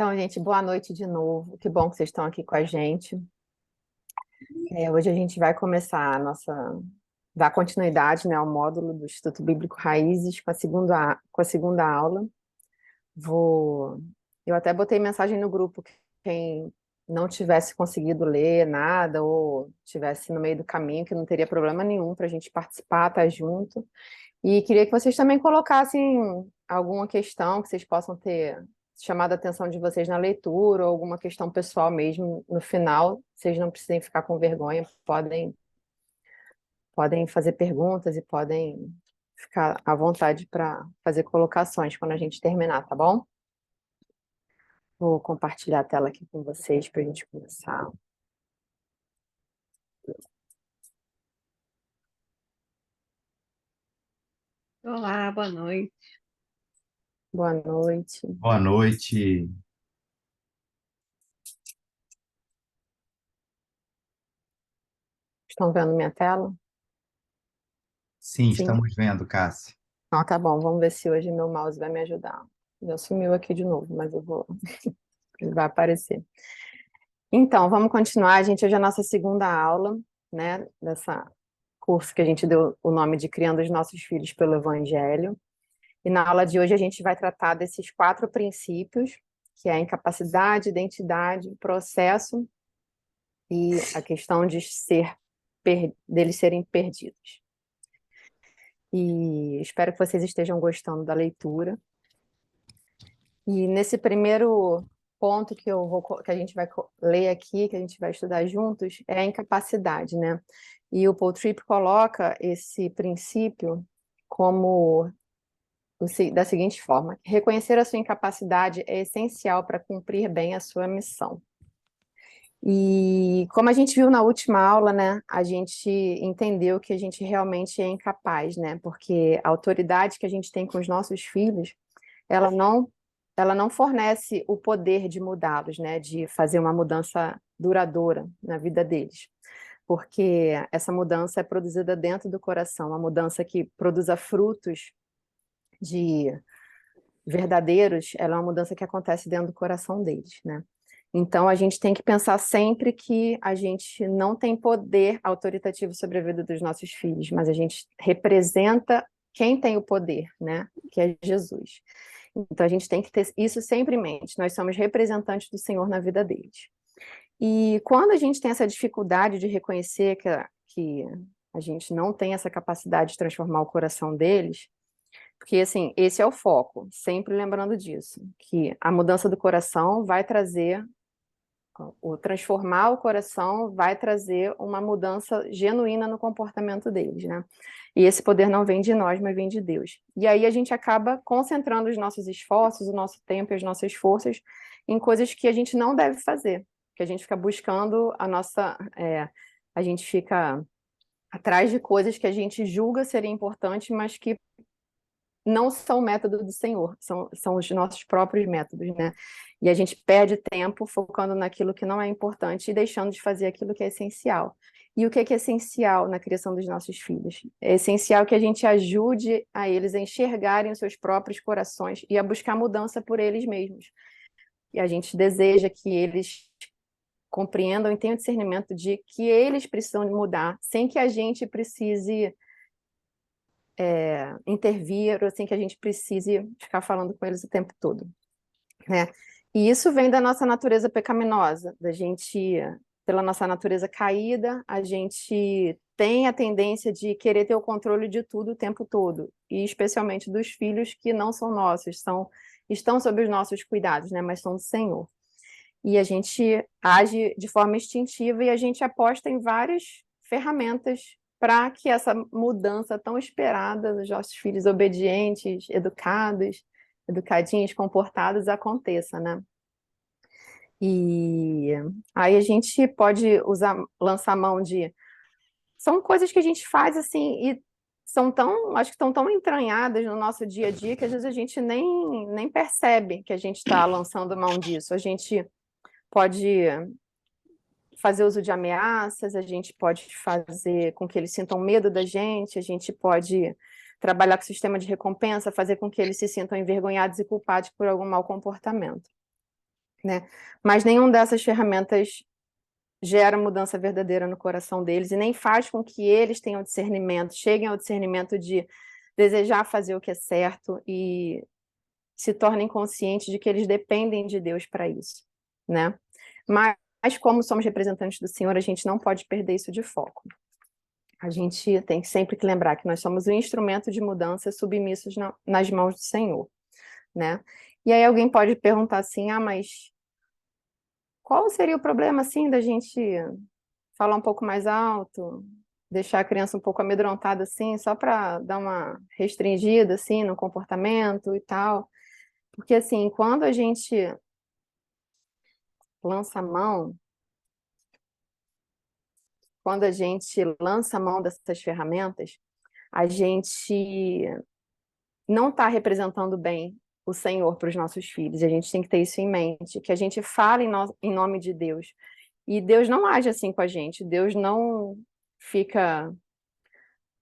Então, gente, boa noite de novo. Que bom que vocês estão aqui com a gente. Hoje a gente vai começar dar continuidade, né, ao módulo do Instituto Bíblico Raízes com a segunda aula. Eu até botei mensagem no grupo que quem não tivesse conseguido ler nada ou tivesse no meio do caminho, que não teria problema nenhum para a gente participar, estar junto. E queria que vocês também colocassem alguma questão que vocês possam ter chamado a atenção de vocês na leitura, ou alguma questão pessoal mesmo no final. Vocês não precisem ficar com vergonha, podem fazer perguntas e podem ficar à vontade para fazer colocações quando a gente terminar, tá bom? Vou compartilhar a tela aqui com vocês para a gente começar. Olá, boa noite. Boa noite. Boa noite. Estão vendo minha tela? Sim, Sim? estamos vendo, Cássia. Ah, tá bom. Vamos ver se hoje meu mouse vai me ajudar. Já sumiu aqui de novo, mas ele vai aparecer. Então, vamos continuar, gente. Hoje é a nossa segunda aula, né, dessa curso que a gente deu o nome de Criando os Nossos Filhos pelo Evangelho. E na aula de hoje a gente vai tratar desses 4 princípios, que é a incapacidade, identidade, processo e a questão deles serem perdidos. E espero que vocês estejam gostando da leitura. E nesse primeiro ponto que a gente vai ler aqui, que a gente vai estudar juntos, é a incapacidade, né? E o Paul Tripp coloca esse princípio como da seguinte forma: reconhecer a sua incapacidade é essencial para cumprir bem a sua missão. E como a gente viu na última aula, né, a gente entendeu que a gente realmente é incapaz, né? Porque a autoridade que a gente tem com os nossos filhos, ela não fornece o poder de mudá-los, né, de fazer uma mudança duradoura na vida deles, porque essa mudança é produzida dentro do coração, uma mudança que produza frutos de verdadeiros, ela é uma mudança que acontece dentro do coração deles, né? Então a gente tem que pensar sempre que a gente não tem poder autoritativo sobre a vida dos nossos filhos, mas a gente representa quem tem o poder, né? Que é Jesus. Então a gente tem que ter isso sempre em mente. Nós somos representantes do Senhor na vida deles. E quando a gente tem essa dificuldade de reconhecer que a gente não tem essa capacidade de transformar o coração deles, porque assim, esse é o foco, sempre lembrando disso, que a mudança do coração vai trazer, o transformar o coração vai trazer uma mudança genuína no comportamento deles, né? E esse poder não vem de nós, mas vem de Deus. E aí a gente acaba concentrando os nossos esforços, o nosso tempo e as nossas forças em coisas que a gente não deve fazer, que a gente fica buscando a gente fica atrás de coisas que a gente julga serem importantes, mas que não são o método do Senhor, são os nossos próprios métodos, né? E a gente perde tempo focando naquilo que não é importante e deixando de fazer aquilo que é essencial. E o que é essencial na criação dos nossos filhos? É essencial que a gente ajude a eles a enxergarem os seus próprios corações e a buscar mudança por eles mesmos. E a gente deseja que eles compreendam e tenham discernimento de que eles precisam mudar, sem que a gente precise intervir, ou assim, que a gente precise ficar falando com eles o tempo todo, né? E isso vem da nossa natureza pecaminosa, pela nossa natureza caída, a gente tem a tendência de querer ter o controle de tudo o tempo todo, e especialmente dos filhos que não são nossos, estão sob os nossos cuidados, né? Mas são do Senhor. E a gente age de forma instintiva e a gente aposta em várias ferramentas para que essa mudança tão esperada dos nossos filhos obedientes, educados, educadinhos, comportados, aconteça, né? E aí a gente pode lançar mão de... São coisas que a gente faz assim e acho que estão tão entranhadas no nosso dia a dia que às vezes a gente nem percebe que a gente está lançando mão disso. A gente pode fazer uso de ameaças, a gente pode fazer com que eles sintam medo da gente, a gente pode trabalhar com o sistema de recompensa, fazer com que eles se sintam envergonhados e culpados por algum mau comportamento. né? Mas nenhuma dessas ferramentas gera mudança verdadeira no coração deles e nem faz com que eles tenham discernimento, cheguem ao discernimento de desejar fazer o que é certo e se tornem conscientes de que eles dependem de Deus para isso, né? Mas como somos representantes do Senhor, a gente não pode perder isso de foco. A gente tem sempre que lembrar que nós somos um instrumento de mudança submissos nas mãos do Senhor, né? E aí alguém pode perguntar assim, mas qual seria o problema, assim, da gente falar um pouco mais alto, deixar a criança um pouco amedrontada, assim, só para dar uma restringida, assim, no comportamento e tal? Porque, assim, quando a gente lança a mão, quando a gente lança a mão dessas ferramentas, a gente não está representando bem o Senhor para os nossos filhos. A gente tem que ter isso em mente, que a gente fala em nome de Deus. E Deus não age assim com a gente. Deus não fica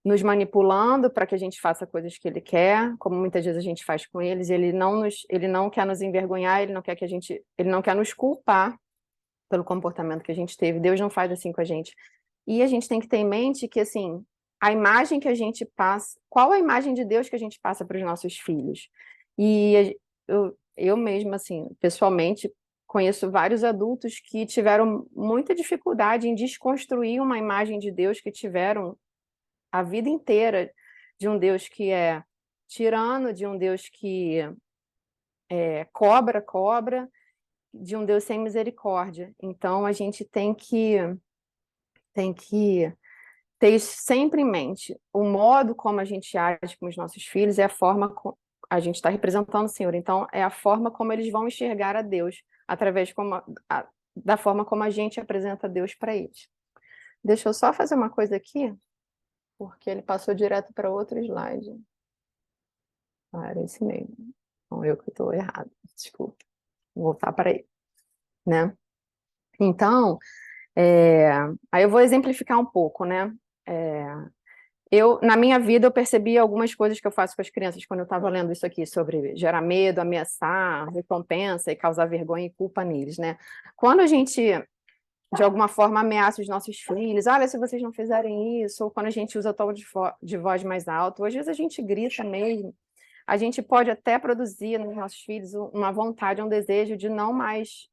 nos manipulando para que a gente faça coisas que Ele quer, como muitas vezes a gente faz com eles. Ele não quer nos envergonhar, ele não quer nos culpar pelo comportamento que a gente teve. Deus não faz assim com a gente. E a gente tem que ter em mente que, assim, a imagem que a gente passa, qual a imagem de Deus que a gente passa para os nossos filhos? E eu mesma, assim, pessoalmente, conheço vários adultos que tiveram muita dificuldade em desconstruir uma imagem de Deus que tiveram a vida inteira, de um Deus que é tirano, de um Deus que cobra, de um Deus sem misericórdia. Então, a gente tem que ter isso sempre em mente. O modo como a gente age com os nossos filhos é a forma como a gente está representando o Senhor. Então, é a forma como eles vão enxergar a Deus, através da forma como a gente apresenta Deus para eles. Deixa eu só fazer uma coisa aqui, porque ele passou direto para outro slide. Era esse mesmo. Então, eu que estou errado. Desculpa. Vou voltar para ele, né? Então, aí eu vou exemplificar um pouco, né? Na minha vida, eu percebi algumas coisas que eu faço com as crianças quando eu estava lendo isso aqui sobre gerar medo, ameaçar, recompensa e causar vergonha e culpa neles, né? Quando a gente, de alguma forma, ameaça os nossos filhos, olha, se vocês não fizerem isso, ou quando a gente usa tom de voz mais alto, ou às vezes a gente grita mesmo, a gente pode até produzir nos nossos filhos uma vontade, um desejo de não mais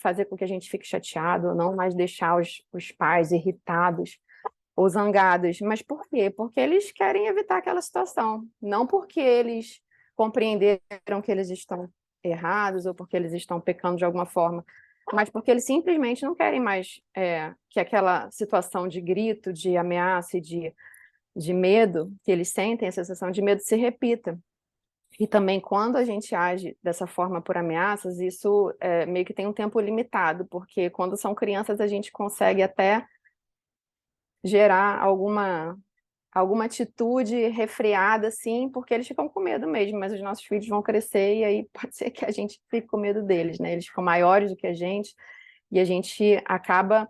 fazer com que a gente fique chateado, não mais deixar os pais irritados ou zangados. Mas por quê? Porque eles querem evitar aquela situação, não porque eles compreenderam que eles estão errados ou porque eles estão pecando de alguma forma, mas porque eles simplesmente não querem mais que aquela situação de grito, de ameaça e de medo que eles sentem, a sensação de medo se repita. E também, quando a gente age dessa forma por ameaças, isso meio que tem um tempo limitado, porque quando são crianças a gente consegue até gerar alguma atitude refreada, assim, porque eles ficam com medo mesmo, mas os nossos filhos vão crescer e aí pode ser que a gente fique com medo deles, né? Eles ficam maiores do que a gente e a gente acaba,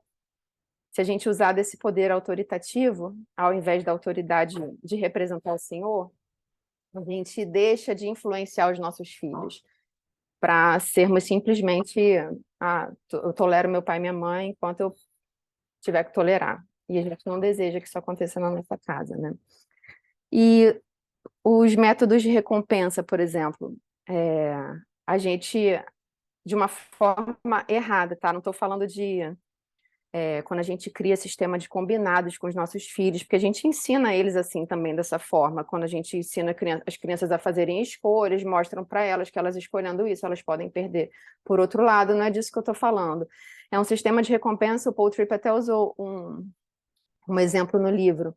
se a gente usar desse poder autoritativo, ao invés da autoridade de representar o Senhor, a gente deixa de influenciar os nossos filhos para sermos simplesmente, eu tolero meu pai e minha mãe enquanto eu tiver que tolerar. E a gente não deseja que isso aconteça na nossa casa, né? E os métodos de recompensa, por exemplo, a gente, de uma forma errada, tá? Não estou falando de quando a gente cria sistema de combinados com os nossos filhos, porque a gente ensina eles assim também, dessa forma. Quando a gente ensina as crianças a fazerem escolhas, mostram para elas que elas escolhendo isso, elas podem perder. Por outro lado, não é disso que eu estou falando. É um sistema de recompensa, o Paul Tripp até usou um exemplo no livro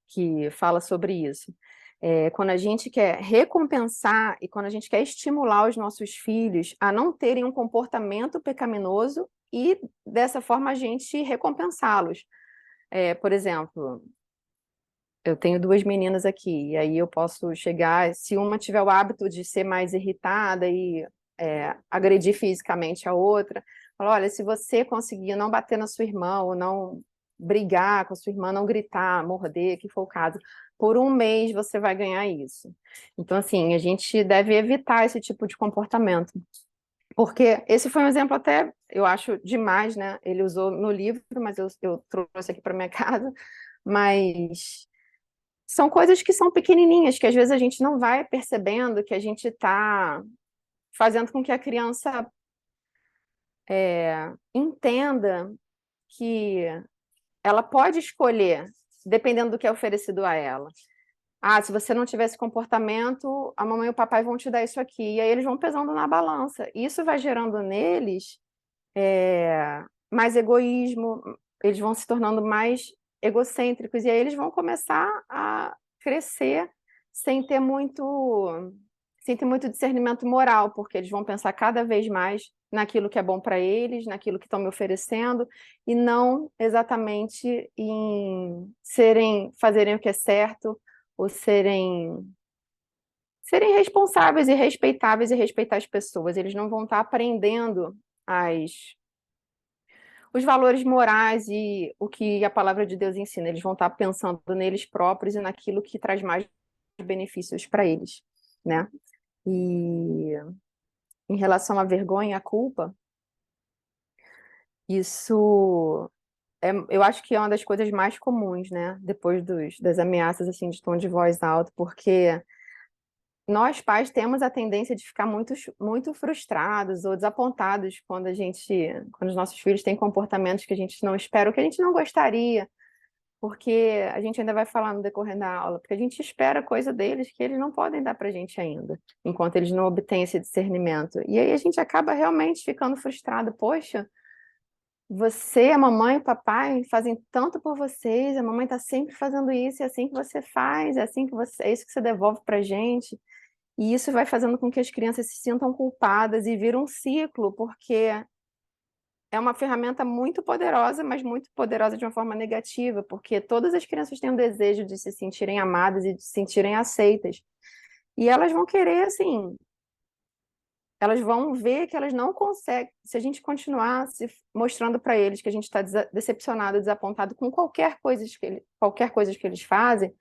que fala sobre isso. Quando a gente quer recompensar e quando a gente quer estimular os nossos filhos a não terem um comportamento pecaminoso e, dessa forma, a gente recompensá-los. Por exemplo, eu tenho duas meninas aqui, e aí eu posso chegar, se uma tiver o hábito de ser mais irritada e agredir fisicamente a outra, falar, olha, se você conseguir não bater na sua irmã ou não brigar com a sua irmã, não gritar, morder, que for o caso, por um mês você vai ganhar isso. Então, assim, a gente deve evitar esse tipo de comportamento. Porque esse foi um exemplo até, eu acho, demais, né? Ele usou no livro, mas eu trouxe aqui para minha casa. Mas são coisas que são pequenininhas, que às vezes a gente não vai percebendo que a gente está fazendo com que a criança entenda que ela pode escolher, dependendo do que é oferecido a ela. Ah, se você não tiver esse comportamento, a mamãe e o papai vão te dar isso aqui. E aí eles vão pesando na balança. E isso vai gerando neles mais egoísmo, eles vão se tornando mais egocêntricos. E aí eles vão começar a crescer sem ter muito discernimento moral, porque eles vão pensar cada vez mais naquilo que é bom para eles, naquilo que estão me oferecendo, e não exatamente em fazerem o que é certo, ou serem responsáveis e respeitáveis e respeitar as pessoas. Eles não vão estar aprendendo os valores morais e o que a palavra de Deus ensina. Eles vão estar pensando neles próprios e naquilo que traz mais benefícios para eles, né? E em relação à vergonha e à culpa, isso eu acho que é uma das coisas mais comuns, né? Depois das ameaças assim de tom de voz alto, porque nós pais temos a tendência de ficar muito frustrados ou desapontados quando os nossos filhos têm comportamentos que a gente não espera, ou que a gente não gostaria, porque a gente ainda vai falar no decorrer da aula, porque a gente espera coisa deles que eles não podem dar para a gente ainda, enquanto eles não obtêm esse discernimento. E aí a gente acaba realmente ficando frustrado. Poxa, você, a mamãe e o papai fazem tanto por vocês, a mamãe está sempre fazendo isso, é assim que você faz, é isso que você devolve para a gente. E isso vai fazendo com que as crianças se sintam culpadas e vira um ciclo, porque é uma ferramenta muito poderosa, mas muito poderosa de uma forma negativa, porque todas as crianças têm o desejo de se sentirem amadas e de se sentirem aceitas. E elas vão querer, assim, elas vão ver que elas não conseguem, se a gente continuar se mostrando para eles que a gente está decepcionado, desapontado com qualquer coisa que eles fazem,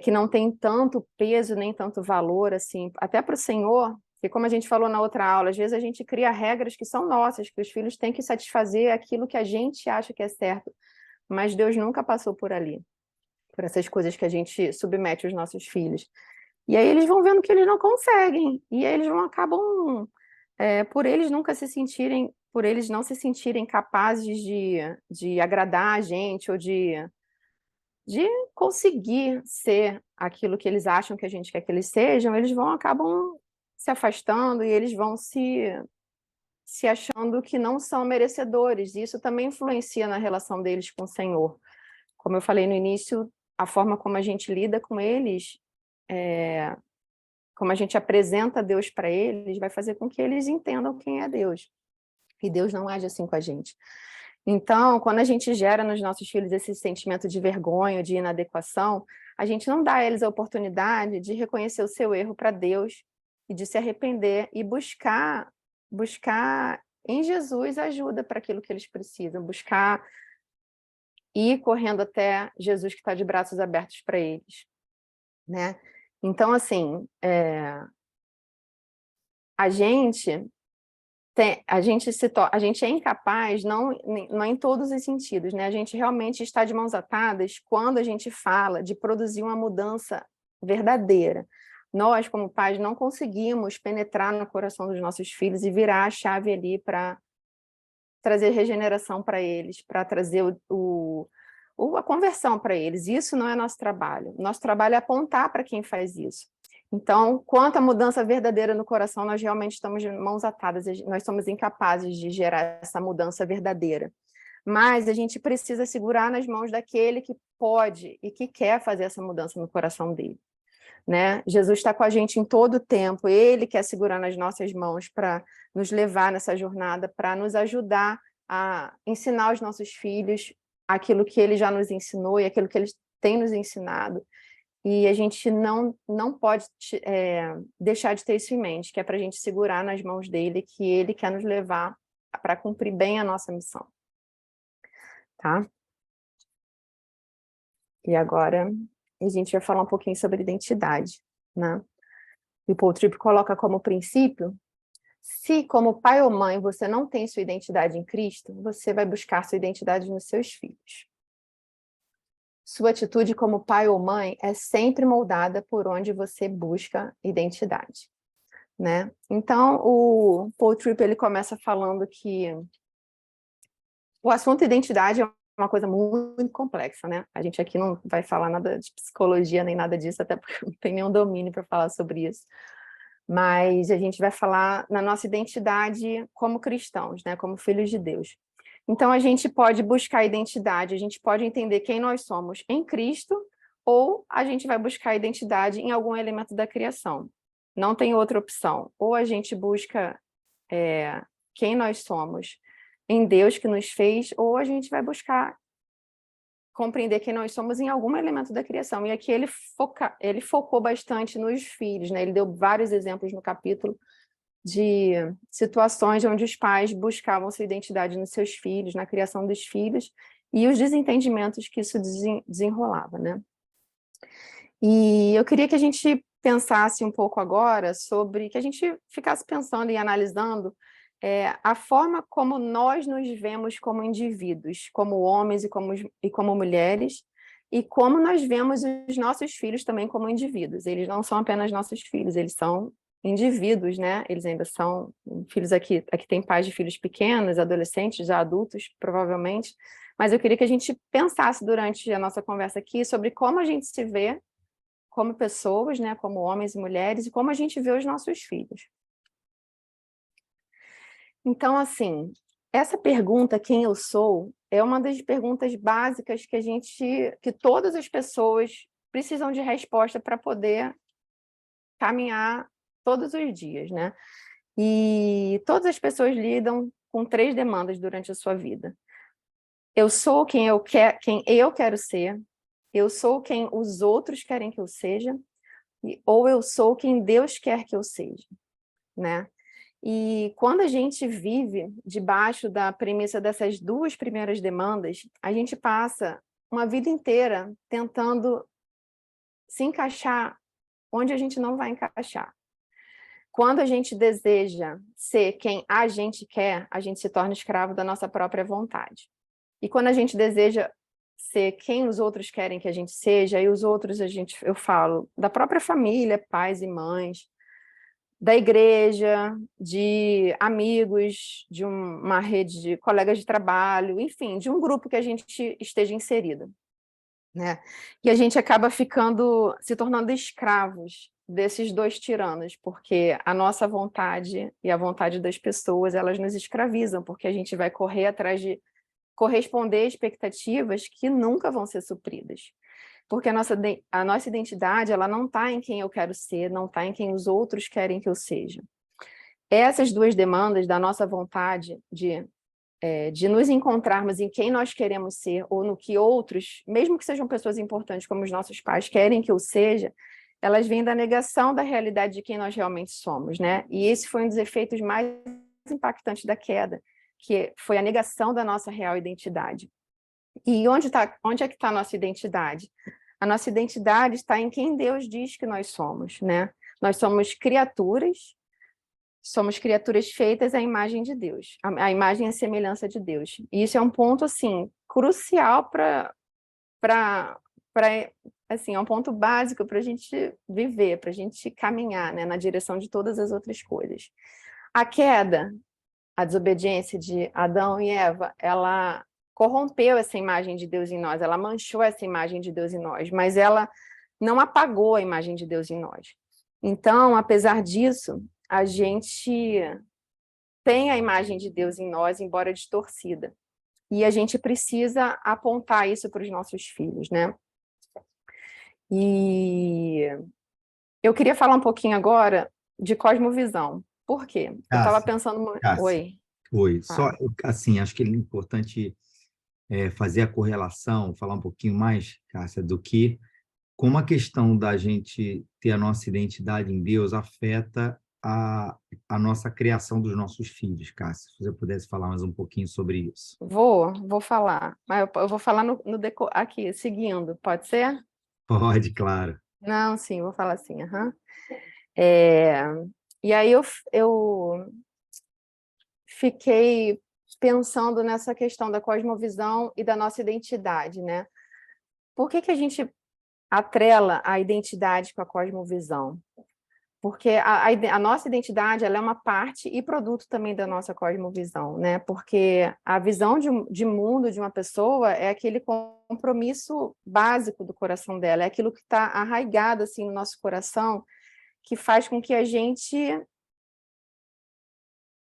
que não tem tanto peso nem tanto valor, assim, até para o Senhor, que como a gente falou na outra aula, às vezes a gente cria regras que são nossas, que os filhos têm que satisfazer aquilo que a gente acha que é certo, mas Deus nunca passou por ali, por essas coisas que a gente submete aos nossos filhos. E aí eles vão vendo que eles não conseguem, e aí eles acabam, por eles não se sentirem capazes de agradar a gente, ou de conseguir ser aquilo que eles acham que a gente quer que eles sejam, eles acabam se afastando e eles vão se achando que não são merecedores. E isso também influencia na relação deles com o Senhor. Como eu falei no início, a forma como a gente lida com eles, como a gente apresenta Deus para eles, vai fazer com que eles entendam quem é Deus. E Deus não age assim com a gente. Então, quando a gente gera nos nossos filhos esse sentimento de vergonha, de inadequação, a gente não dá a eles a oportunidade de reconhecer o seu erro para Deus e de se arrepender e buscar em Jesus ajuda para aquilo que eles precisam, buscar ir correndo até Jesus que está de braços abertos para eles, né? Então, assim, a gente a gente é incapaz, não em todos os sentidos, né? A gente realmente está de mãos atadas quando a gente fala de produzir uma mudança verdadeira. Nós, como pais, não conseguimos penetrar no coração dos nossos filhos e virar a chave ali para trazer regeneração para eles, para trazer a conversão para eles. Isso não é nosso trabalho. Nosso trabalho é apontar para quem faz isso. Então, quanto à mudança verdadeira no coração, nós realmente estamos de mãos atadas, nós somos incapazes de gerar essa mudança verdadeira. Mas a gente precisa segurar nas mãos daquele que pode e que quer fazer essa mudança no coração dele, né? Jesus está com a gente em todo o tempo, ele quer segurar nas nossas mãos para nos levar nessa jornada, para nos ajudar a ensinar aos nossos filhos aquilo que ele já nos ensinou e aquilo que ele tem nos ensinado. E a gente não pode deixar de ter isso em mente, que é para a gente segurar nas mãos dele, que ele quer nos levar para cumprir bem a nossa missão. Tá? E agora a gente vai falar um pouquinho sobre identidade, né? E o Paul Tripp coloca como princípio: Se, como pai ou mãe, você não tem sua identidade em Cristo, você vai buscar sua identidade nos seus filhos. Sua atitude como pai ou mãe é sempre moldada por onde você busca identidade, né? Então, o Paul Tripp, ele começa falando que o assunto identidade é uma coisa muito complexa, né? A gente aqui não vai falar nada de psicologia nem nada disso, até porque não tem nenhum domínio para falar sobre isso. Mas a gente vai falar na nossa identidade como cristãos, né? Como filhos de Deus. Então, a gente pode buscar identidade, a gente pode entender quem nós somos em Cristo, ou a gente vai buscar identidade em algum elemento da criação. Não tem outra opção. Ou a gente busca quem nós somos em Deus que nos fez, ou a gente vai buscar compreender quem nós somos em algum elemento da criação. E aqui ele focou bastante nos filhos, né? Ele deu vários exemplos no capítulo de situações onde os pais buscavam sua identidade nos seus filhos, na criação dos filhos, e os desentendimentos que isso desenrolava, né? E eu queria que a gente pensasse um pouco agora sobre, que a gente ficasse pensando e analisando a forma como nós nos vemos como indivíduos, como homens e como mulheres, e como nós vemos os nossos filhos também como indivíduos. Eles não são apenas nossos filhos, eles são indivíduos, né? Eles ainda são filhos aqui tem pais de filhos pequenos, adolescentes, já adultos, provavelmente, mas eu queria que a gente pensasse durante a nossa conversa aqui sobre como a gente se vê como pessoas, né? Como homens e mulheres, e como a gente vê os nossos filhos. Então, assim, essa pergunta, quem eu sou, é uma das perguntas básicas que todas as pessoas precisam de resposta para poder caminhar todos os dias, né? E todas as pessoas lidam com 3 demandas durante a sua vida. Eu sou quem eu quero ser, eu sou quem os outros querem que eu seja, ou eu sou quem Deus quer que eu seja, né? E quando a gente vive debaixo da premissa dessas 2 primeiras demandas, a gente passa uma vida inteira tentando se encaixar onde a gente não vai encaixar. Quando a gente deseja ser quem a gente quer, a gente se torna escravo da nossa própria vontade. E quando a gente deseja ser quem os outros querem que a gente seja, e os outros eu falo da própria família, pais e mães, da igreja, de amigos, de uma rede de colegas de trabalho, enfim, de um grupo que a gente esteja inserida, né? E a gente acaba se tornando escravos desses 2 tiranos, porque a nossa vontade e a vontade das pessoas, elas nos escravizam, porque a gente vai correr atrás de corresponder a expectativas que nunca vão ser supridas. Porque a nossa identidade, ela não está em quem eu quero ser, não está em quem os outros querem que eu seja. Essas 2 demandas da nossa vontade de nos encontrarmos em quem nós queremos ser, ou no que outros, mesmo que sejam pessoas importantes como os nossos pais, querem que eu seja, elas vêm da negação da realidade de quem nós realmente somos, né? E esse foi um dos efeitos mais impactantes da queda, que foi a negação da nossa real identidade. E onde é que está a nossa identidade? A nossa identidade está em quem Deus diz que nós somos, né? Nós somos criaturas feitas à imagem de Deus, à imagem e semelhança de Deus. E isso é um ponto, assim, crucial assim, é um ponto básico para a gente viver, para a gente caminhar, né, na direção de todas as outras coisas. A queda, a desobediência de Adão e Eva, ela corrompeu essa imagem de Deus em nós, ela manchou essa imagem de Deus em nós, mas ela não apagou a imagem de Deus em nós. Então, apesar disso, a gente tem a imagem de Deus em nós, embora distorcida. E a gente precisa apontar isso para os nossos filhos, né? E eu queria falar um pouquinho agora de cosmovisão. Por quê? Eu estava Cássia, pensando... Cássia, Oi, oi. Só, fala. assim, acho que é importante fazer a correlação, falar um pouquinho mais, Cássia, do que como a questão da gente ter a nossa identidade em Deus afeta a nossa criação dos nossos filhos, Cássia. Se você pudesse falar mais um pouquinho sobre isso. Vou falar. Mas eu vou falar aqui, seguindo. Pode ser? Pode, claro. Não, sim, vou falar assim. Aham. É, e aí eu fiquei pensando nessa questão da cosmovisão e da nossa identidade, né? Por que que a gente atrela a identidade com a cosmovisão? Porque a nossa identidade, ela é uma parte e produto também da nossa cosmovisão, né? Porque a visão de mundo de uma pessoa é aquele compromisso básico do coração dela, é aquilo que está arraigado assim no nosso coração, que faz com que a gente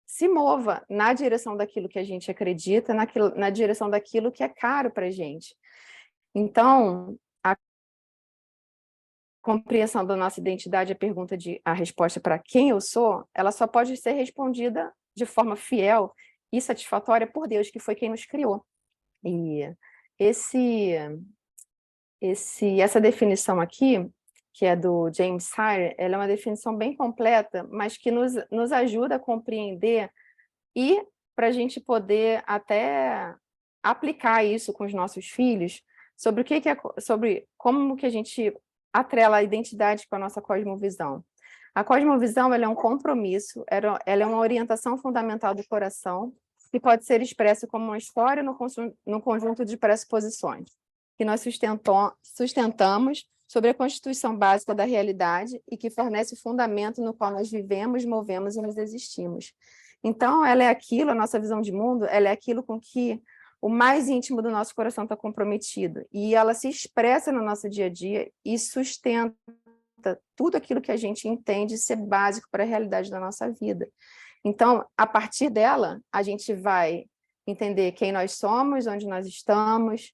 se mova na direção daquilo que a gente acredita, na direção daquilo que é caro para a gente. Então, a compreensão da nossa identidade, a resposta para quem eu sou, ela só pode ser respondida de forma fiel e satisfatória por Deus, que foi quem nos criou. E essa definição aqui, que é do James Sire, ela é uma definição bem completa, mas que nos ajuda a compreender e para a gente poder até aplicar isso com os nossos filhos, sobre sobre como que a gente atrela a identidade com a nossa cosmovisão. A cosmovisão, ela é um compromisso, ela é uma orientação fundamental do coração, que pode ser expressa como uma história no conjunto de pressuposições, que nós sustentamos sobre a constituição básica da realidade e que fornece o fundamento no qual nós vivemos, movemos e nos existimos. Então, ela é aquilo, a nossa visão de mundo, ela é aquilo com que o mais íntimo do nosso coração está comprometido. E ela se expressa no nosso dia a dia e sustenta tudo aquilo que a gente entende ser básico para a realidade da nossa vida. Então, a partir dela, a gente vai entender quem nós somos, onde nós estamos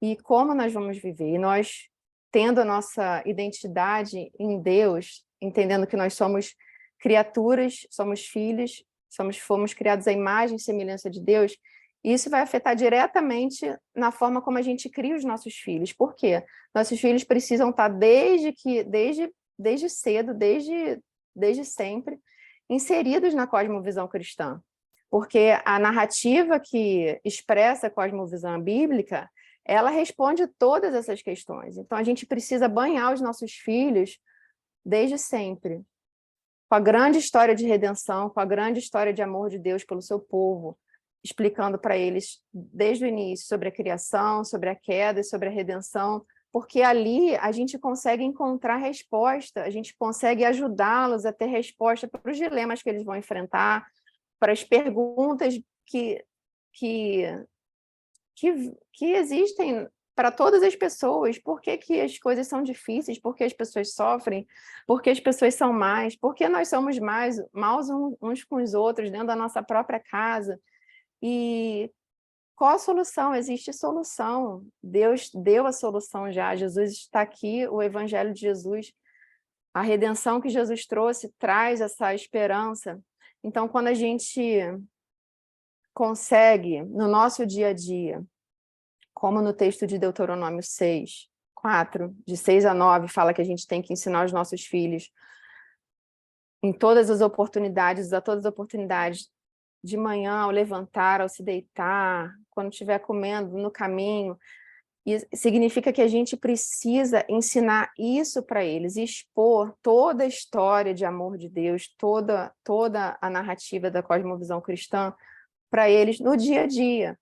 e como nós vamos viver. E nós, tendo a nossa identidade em Deus, entendendo que nós somos criaturas, somos filhos, fomos criados à imagem e semelhança de Deus, isso vai afetar diretamente na forma como a gente cria os nossos filhos. Por quê? Nossos filhos precisam estar desde cedo, desde sempre, inseridos na cosmovisão cristã. Porque a narrativa que expressa a cosmovisão bíblica, ela responde todas essas questões. Então, a gente precisa banhar os nossos filhos desde sempre, com a grande história de redenção, com a grande história de amor de Deus pelo seu povo, explicando para eles desde o início sobre a criação, sobre a queda e sobre a redenção, porque ali a gente consegue encontrar resposta, a gente consegue ajudá-los a ter resposta para os dilemas que eles vão enfrentar, para as perguntas que existem para todas as pessoas. Por que que as coisas são difíceis? Por que as pessoas sofrem? Por que as pessoas são más? Por que nós somos maus uns com os outros dentro da nossa própria casa? E qual a solução? Existe solução. Deus deu a solução já. Jesus está aqui, o Evangelho de Jesus, a redenção que Jesus trouxe traz essa esperança. Então, quando a gente consegue, no nosso dia a dia, como no texto de Deuteronômio 6, 4, de 6 a 9, fala que a gente tem que ensinar os nossos filhos em todas as oportunidades, a todas as oportunidades, de manhã, ao levantar, ao se deitar, quando estiver comendo, no caminho. E significa que a gente precisa ensinar isso para eles, expor toda a história de amor de Deus, toda a narrativa da cosmovisão cristã para eles no dia a dia.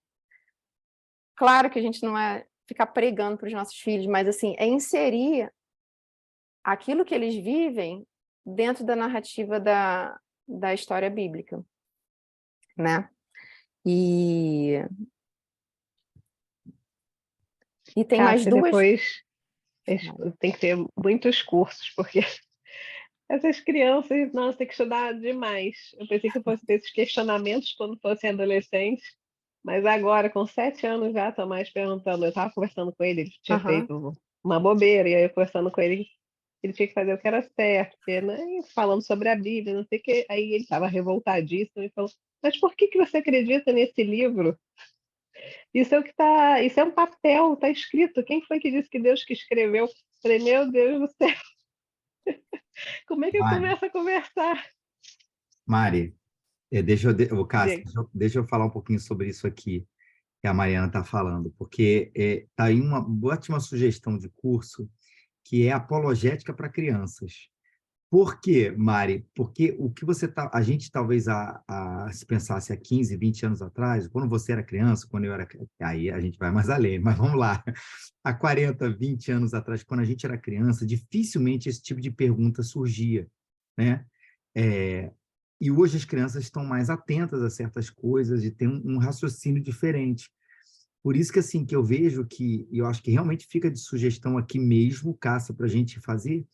Claro que a gente não é ficar pregando para os nossos filhos, mas assim, é inserir aquilo que eles vivem dentro da narrativa da história bíblica, né? E tem mais Cássia, duas... depois tem que ter muitos cursos, porque essas crianças, nossa, tem que estudar demais. Eu pensei que eu fosse ter esses questionamentos quando fossem adolescentes, mas agora, com 7 anos já, estou mais perguntando. Eu estava conversando com ele tinha feito uma bobeira, e aí eu conversando com ele tinha que fazer o que era certo, porque, né, falando sobre a Bíblia, não sei o que, aí ele estava revoltadíssimo e falou, mas por que você acredita nesse livro? Isso é o que tá, isso é um papel, está escrito. Quem foi que disse que Deus que escreveu? Falei, meu Deus do céu, como é que eu começo a conversar? Mari, Cássio, deixa eu falar um pouquinho sobre isso aqui que a Mariana está falando, porque está aí uma ótima sugestão de curso que é apologética para crianças. Por quê, Mari? Porque o que você tá, a gente talvez se pensasse há 15, 20 anos atrás, quando você era criança, quando eu era, aí a gente vai mais além, mas vamos lá. Há 40, 20 anos atrás, quando a gente era criança, dificilmente esse tipo de pergunta surgia, né? É, e hoje as crianças estão mais atentas a certas coisas e têm um raciocínio diferente. Por isso que assim que eu vejo que, e eu acho que realmente fica de sugestão aqui mesmo, Cássia, para a gente fazer,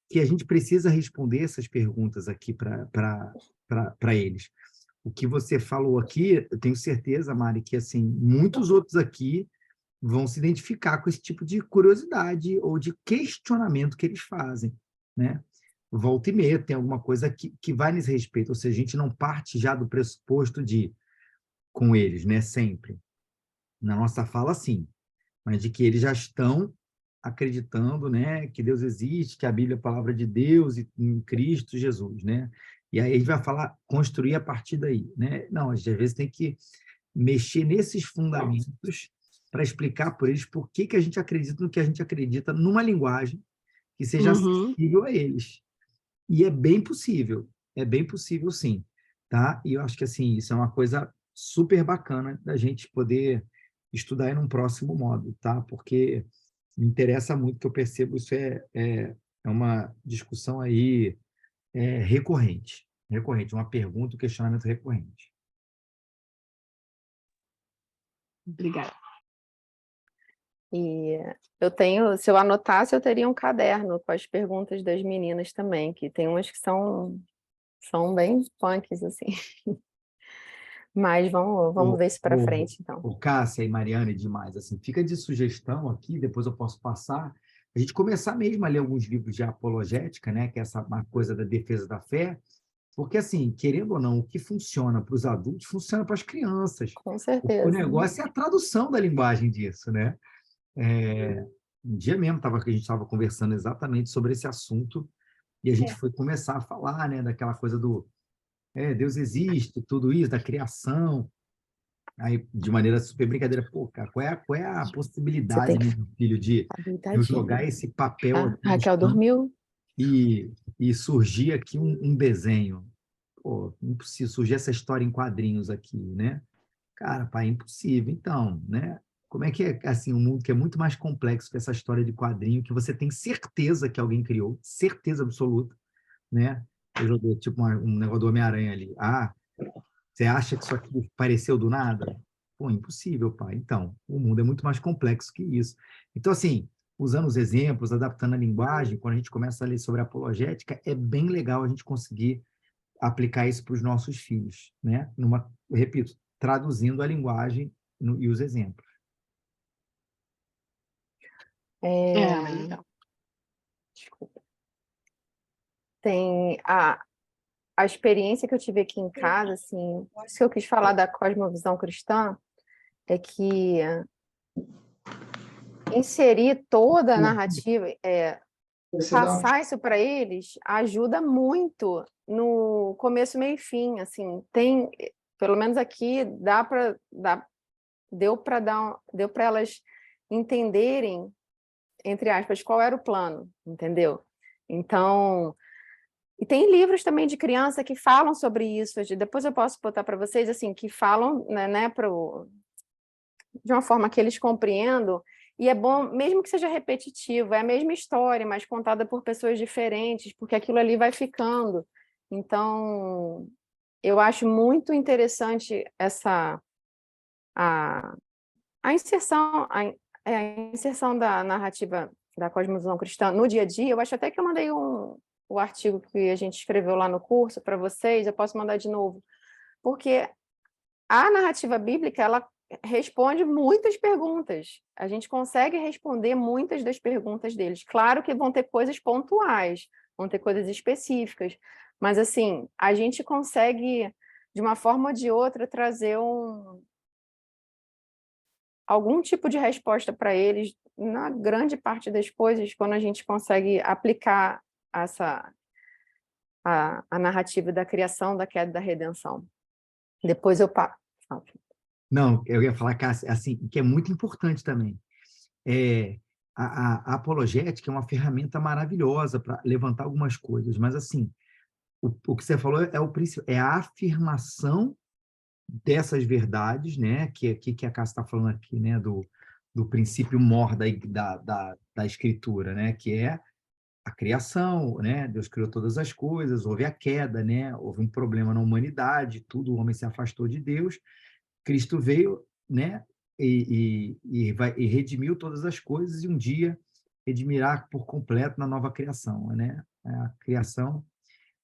que a gente precisa responder essas perguntas aqui para eles. O que você falou aqui, eu tenho certeza, Mari, que assim, muitos outros aqui vão se identificar com esse tipo de curiosidade ou de questionamento que eles fazem, né? Volta e meia tem alguma coisa que vai nesse respeito, ou seja, a gente não parte já do pressuposto de, com eles, né, sempre. Na nossa fala, sim, mas de que eles já estão acreditando, né, que Deus existe, que a Bíblia é a palavra de Deus e em Cristo Jesus, né? E aí a gente vai falar, construir a partir daí, né? Não, a gente às vezes tem que mexer nesses fundamentos para explicar por eles por que a gente acredita no que a gente acredita numa linguagem que seja Uhum. acessível a eles. E é bem possível sim, tá? E eu acho que assim, isso é uma coisa super bacana da gente poder estudar em um próximo modo, tá? Porque me interessa muito, que eu percebo isso é uma discussão aí recorrente, uma pergunta, um questionamento recorrente. Obrigada. E eu tenho, se eu anotasse, eu teria um caderno com as perguntas das meninas também, que tem umas que são bem punks, assim. Mas vamos ver isso para frente, então. O Cássia e Mariana, demais, assim, fica de sugestão aqui, depois eu posso passar, a gente começar mesmo a ler alguns livros de apologética, né, que é essa uma coisa da defesa da fé, porque, assim, querendo ou não, o que funciona para os adultos funciona para as crianças. Com O certeza. negócio é a tradução da linguagem disso, né? Um dia mesmo a gente estava conversando exatamente sobre esse assunto e a gente foi começar a falar, né, daquela coisa do Deus existe, tudo isso, da criação. Aí, de maneira super brincadeira, pô, cara, qual é a Você possibilidade, tem que né, meu filho, de eu jogar habilidade. esse papel Ah, aqui no Raquel chão dormiu? e surgir aqui um desenho? Pô, impossível, surgir essa história em quadrinhos aqui, né? Cara, pai, é impossível. Então, né? Como é que é, assim, um mundo que é muito mais complexo que essa história de quadrinho, que você tem certeza que alguém criou, certeza absoluta, né? Eu joguei, tipo, um negócio do Homem-Aranha ali. Ah, você acha que isso aqui apareceu do nada? Pô, impossível, pai. Então, o mundo é muito mais complexo que isso. Então, assim, usando os exemplos, adaptando a linguagem, quando a gente começa a ler sobre apologética, é bem legal a gente conseguir aplicar isso para os nossos filhos, né? Repito, traduzindo a linguagem e os exemplos. Legal. Desculpa. Tem a experiência que eu tive aqui em casa, assim, por isso que eu quis falar da cosmovisão cristã, é que inserir toda a narrativa, passar isso para eles, ajuda muito no começo, meio e fim, assim, tem, pelo menos aqui, deu para elas entenderem, entre aspas, qual era o plano, entendeu? Então, e tem livros também de criança que falam sobre isso, depois eu posso botar para vocês, assim, que falam, né, de uma forma que eles compreendam, e é bom, mesmo que seja repetitivo, é a mesma história, mas contada por pessoas diferentes, porque aquilo ali vai ficando. Então, eu acho muito interessante a, a inserção, a inserção da narrativa da cosmovisão cristã no dia a dia. Eu acho até que eu mandei o artigo que a gente escreveu lá no curso para vocês, eu posso mandar de novo, porque a narrativa bíblica, ela responde muitas perguntas. A gente consegue responder muitas das perguntas deles. Claro que vão ter coisas pontuais, vão ter coisas específicas, mas assim, a gente consegue, de uma forma ou de outra, trazer algum tipo de resposta para eles, na grande parte das coisas, quando a gente consegue aplicar a narrativa da criação, da queda e da redenção. Depois eu passo. Não, eu ia falar, Cássia, assim, que é muito importante também. a apologética é uma ferramenta maravilhosa para levantar algumas coisas, mas, assim, o que você falou é o principal, é a afirmação dessas verdades, né? Que a Cássia está falando aqui, né? Do princípio mor da Escritura, né? Que é a criação, né? Deus criou todas as coisas, houve a queda, né? Houve um problema na humanidade, tudo, o homem se afastou de Deus, Cristo veio, né? E redimiu todas as coisas e um dia redimirá por completo na nova criação, né? A criação,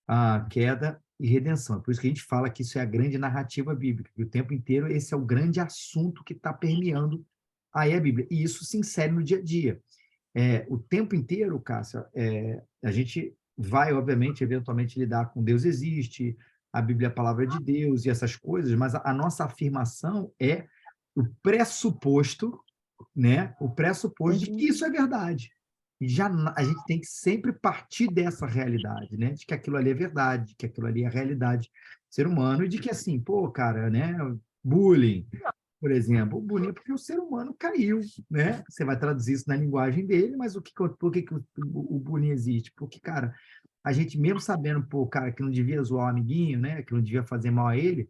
a queda e redenção. Por isso que a gente fala que isso é a grande narrativa bíblica, que o tempo inteiro esse é o grande assunto que está permeando aí a Bíblia. E isso se insere no dia a dia. O tempo inteiro, Cássia, a gente vai, obviamente, eventualmente lidar com Deus existe, a Bíblia é a palavra de Deus e essas coisas, mas a nossa afirmação é o pressuposto, né? O pressuposto de que isso é verdade. E a gente tem que sempre partir dessa realidade, né? De que aquilo ali é verdade, de que aquilo ali é a realidade do ser humano, e de que, assim, pô, cara, né? Bullying, por exemplo, o bullying é porque o ser humano caiu, né? Você vai traduzir isso na linguagem dele, mas por que o bullying existe? Porque, cara, a gente mesmo sabendo, pô, cara, que não devia zoar o amiguinho, né? Que não devia fazer mal a ele,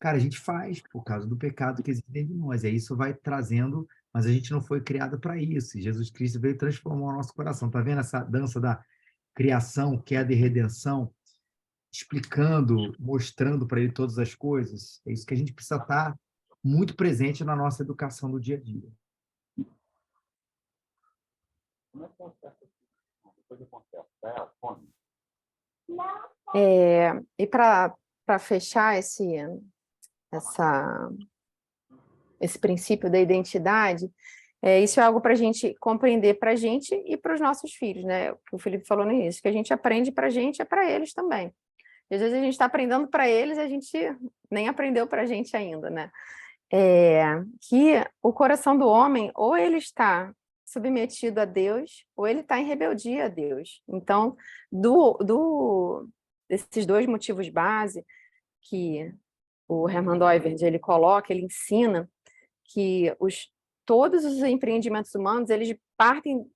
cara, a gente faz por causa do pecado que existe dentro de nós. E aí isso vai trazendo, mas a gente não foi criado para isso. E Jesus Cristo veio transformar o nosso coração. Tá vendo essa dança da criação, queda e redenção, explicando, mostrando para ele todas as coisas? É isso que a gente precisa estar muito presente na nossa educação do dia a dia. E para fechar esse princípio da identidade, isso é algo para a gente compreender para a gente e para os nossos filhos, né? O que o Felipe falou no início, que a gente aprende para a gente é para eles também. E às vezes a gente está aprendendo para eles e a gente nem aprendeu para a gente ainda, né? Que o coração do homem, ou ele está submetido a Deus, ou ele está em rebeldia a Deus. Então, desses dois motivos base que o Hermann Doivert, ele coloca, ele ensina que todos os empreendimentos humanos, eles partem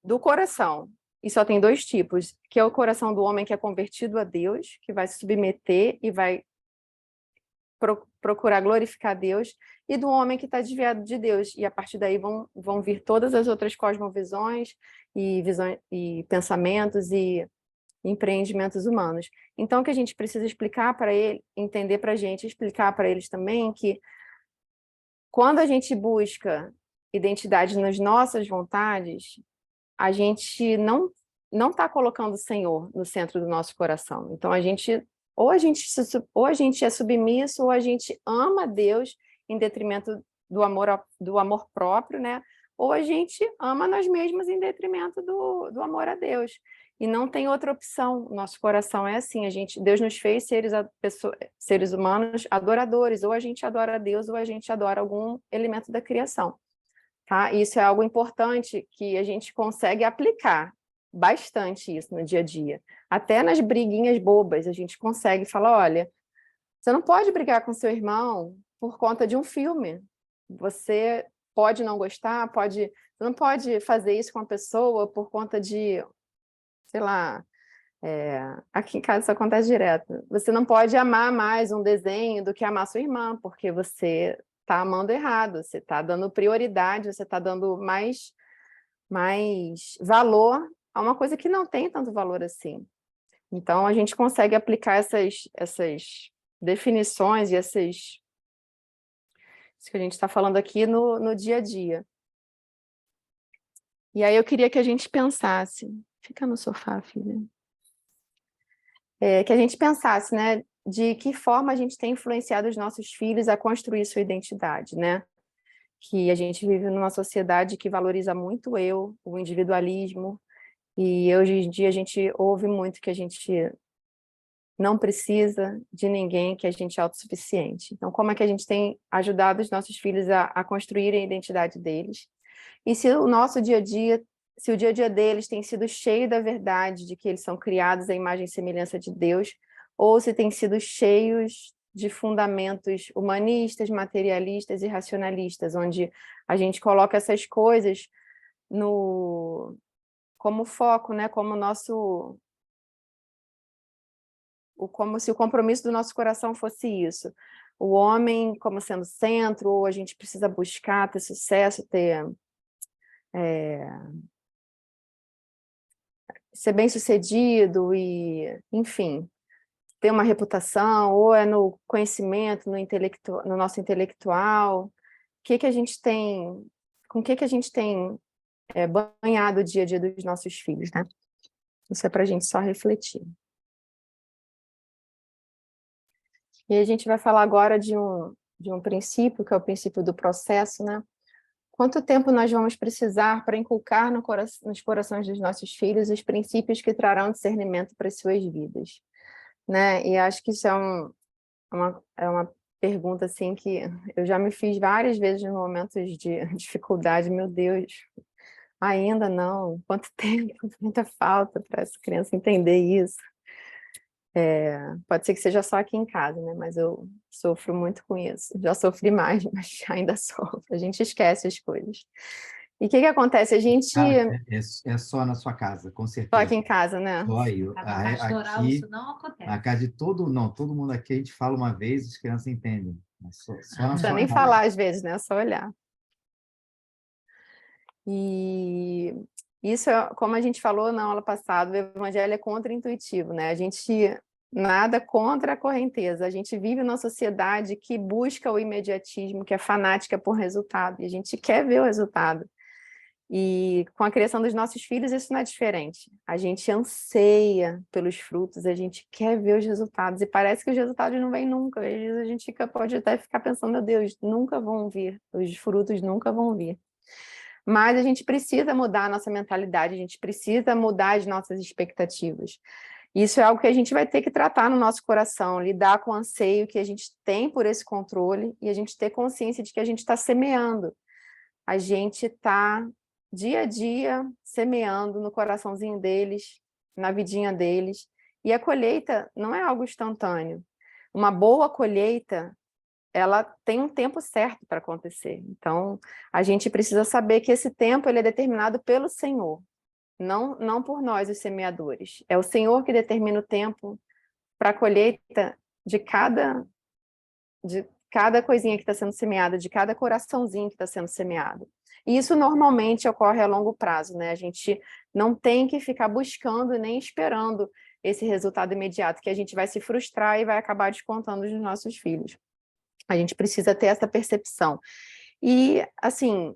do coração. E só tem dois tipos, que é o coração do homem que é convertido a Deus, que vai se submeter e vai procurar glorificar Deus, e do homem que está desviado de Deus. E a partir daí vão vir todas as outras cosmovisões e pensamentos e empreendimentos humanos. Então, o que a gente precisa explicar para ele, entender para a gente, explicar para eles também que quando a gente busca identidade nas nossas vontades, a gente não está colocando o Senhor no centro do nosso coração. Então, ou a gente é submisso, ou a gente ama Deus em detrimento do amor próprio, né? Ou a gente ama nós mesmos em detrimento do amor a Deus. E não tem outra opção. Nosso coração é assim. Deus nos fez seres humanos adoradores. Ou a gente adora a Deus, ou a gente adora algum elemento da criação. Tá? Isso é algo importante que a gente consegue aplicar bastante isso no dia a dia. Até nas briguinhas bobas, a gente consegue falar, olha, você não pode brigar com seu irmão por conta de um filme. Você pode não gostar, você não pode fazer isso com a pessoa por conta de, sei lá, aqui em casa isso acontece direto. Você não pode amar mais um desenho do que amar sua irmã, porque você está amando errado, você está dando prioridade, você está dando mais valor a uma coisa que não tem tanto valor assim. Então, a gente consegue aplicar essas definições e isso que a gente está falando aqui no dia a dia. E aí eu queria que a gente pensasse... Fica no sofá, filha. Que a gente pensasse, né, de que forma a gente tem influenciado os nossos filhos a construir sua identidade, né? Que a gente vive numa sociedade que valoriza muito o individualismo, e hoje em dia a gente ouve muito que a gente não precisa de ninguém, que a gente é autossuficiente. Então, como é que a gente tem ajudado os nossos filhos a construírem a identidade deles? E se o dia a dia deles tem sido cheio da verdade de que eles são criados à imagem e semelhança de Deus, ou se tem sido cheios de fundamentos humanistas, materialistas e racionalistas, onde a gente coloca essas coisas como foco, né? Como se o compromisso do nosso coração fosse isso. O homem como sendo centro, ou a gente precisa buscar ter sucesso, ser bem-sucedido e, enfim, ter uma reputação, ou é no conhecimento, no nosso intelectual. Que a gente tem, com que a gente tem banhado o dia a dia dos nossos filhos, né? Isso é para a gente só refletir. E a gente vai falar agora de um princípio, que é o princípio do processo, né? Quanto tempo nós vamos precisar para inculcar nos corações dos nossos filhos os princípios que trarão discernimento para as suas vidas, né? E acho que isso é uma pergunta assim que eu já me fiz várias vezes em momentos de dificuldade. Meu Deus, ainda não? Quanto tempo? Muita falta para essa criança entender isso. Pode ser que seja só aqui em casa, né? Mas eu sofro muito com isso. Já sofri mais, mas ainda sofro. A gente esquece as coisas. E o que acontece? A gente... Cara, é só na sua casa, com Só certeza. aqui em casa, né? Só eu. Na pastoral Aqui, isso não acontece. na casa de todo mundo aqui, a gente fala uma vez, as crianças entendem. Só Não na precisa sua nem casa. falar às vezes, né? É só olhar. E isso, como a gente falou na aula passada, o evangelho é contra-intuitivo, né? A gente nada contra a correnteza. A gente vive numa sociedade que busca o imediatismo, que é fanática por resultado, e a gente quer ver o resultado. E com a criação dos nossos filhos, isso não é diferente. A gente anseia pelos frutos, a gente quer ver os resultados, e parece que os resultados não vêm nunca. Às vezes a gente pode até ficar pensando, meu Deus, nunca vão vir, os frutos nunca vão vir. Mas a gente precisa mudar a nossa mentalidade, a gente precisa mudar as nossas expectativas. Isso é algo que a gente vai ter que tratar no nosso coração, lidar com o anseio que a gente tem por esse controle e a gente ter consciência de que a gente está semeando. A gente está, dia a dia, semeando no coraçãozinho deles, na vidinha deles. E a colheita não é algo instantâneo. Uma boa colheita, ela tem um tempo certo para acontecer. Então, a gente precisa saber que esse tempo ele é determinado pelo Senhor, não por nós, os semeadores. É o Senhor que determina o tempo para a colheita de cada coisinha que está sendo semeada, de cada coraçãozinho que está sendo semeado. E isso normalmente ocorre a longo prazo, né? A gente não tem que ficar buscando nem esperando esse resultado imediato, que a gente vai se frustrar e vai acabar descontando nos nossos filhos. A gente precisa ter essa percepção. E, assim,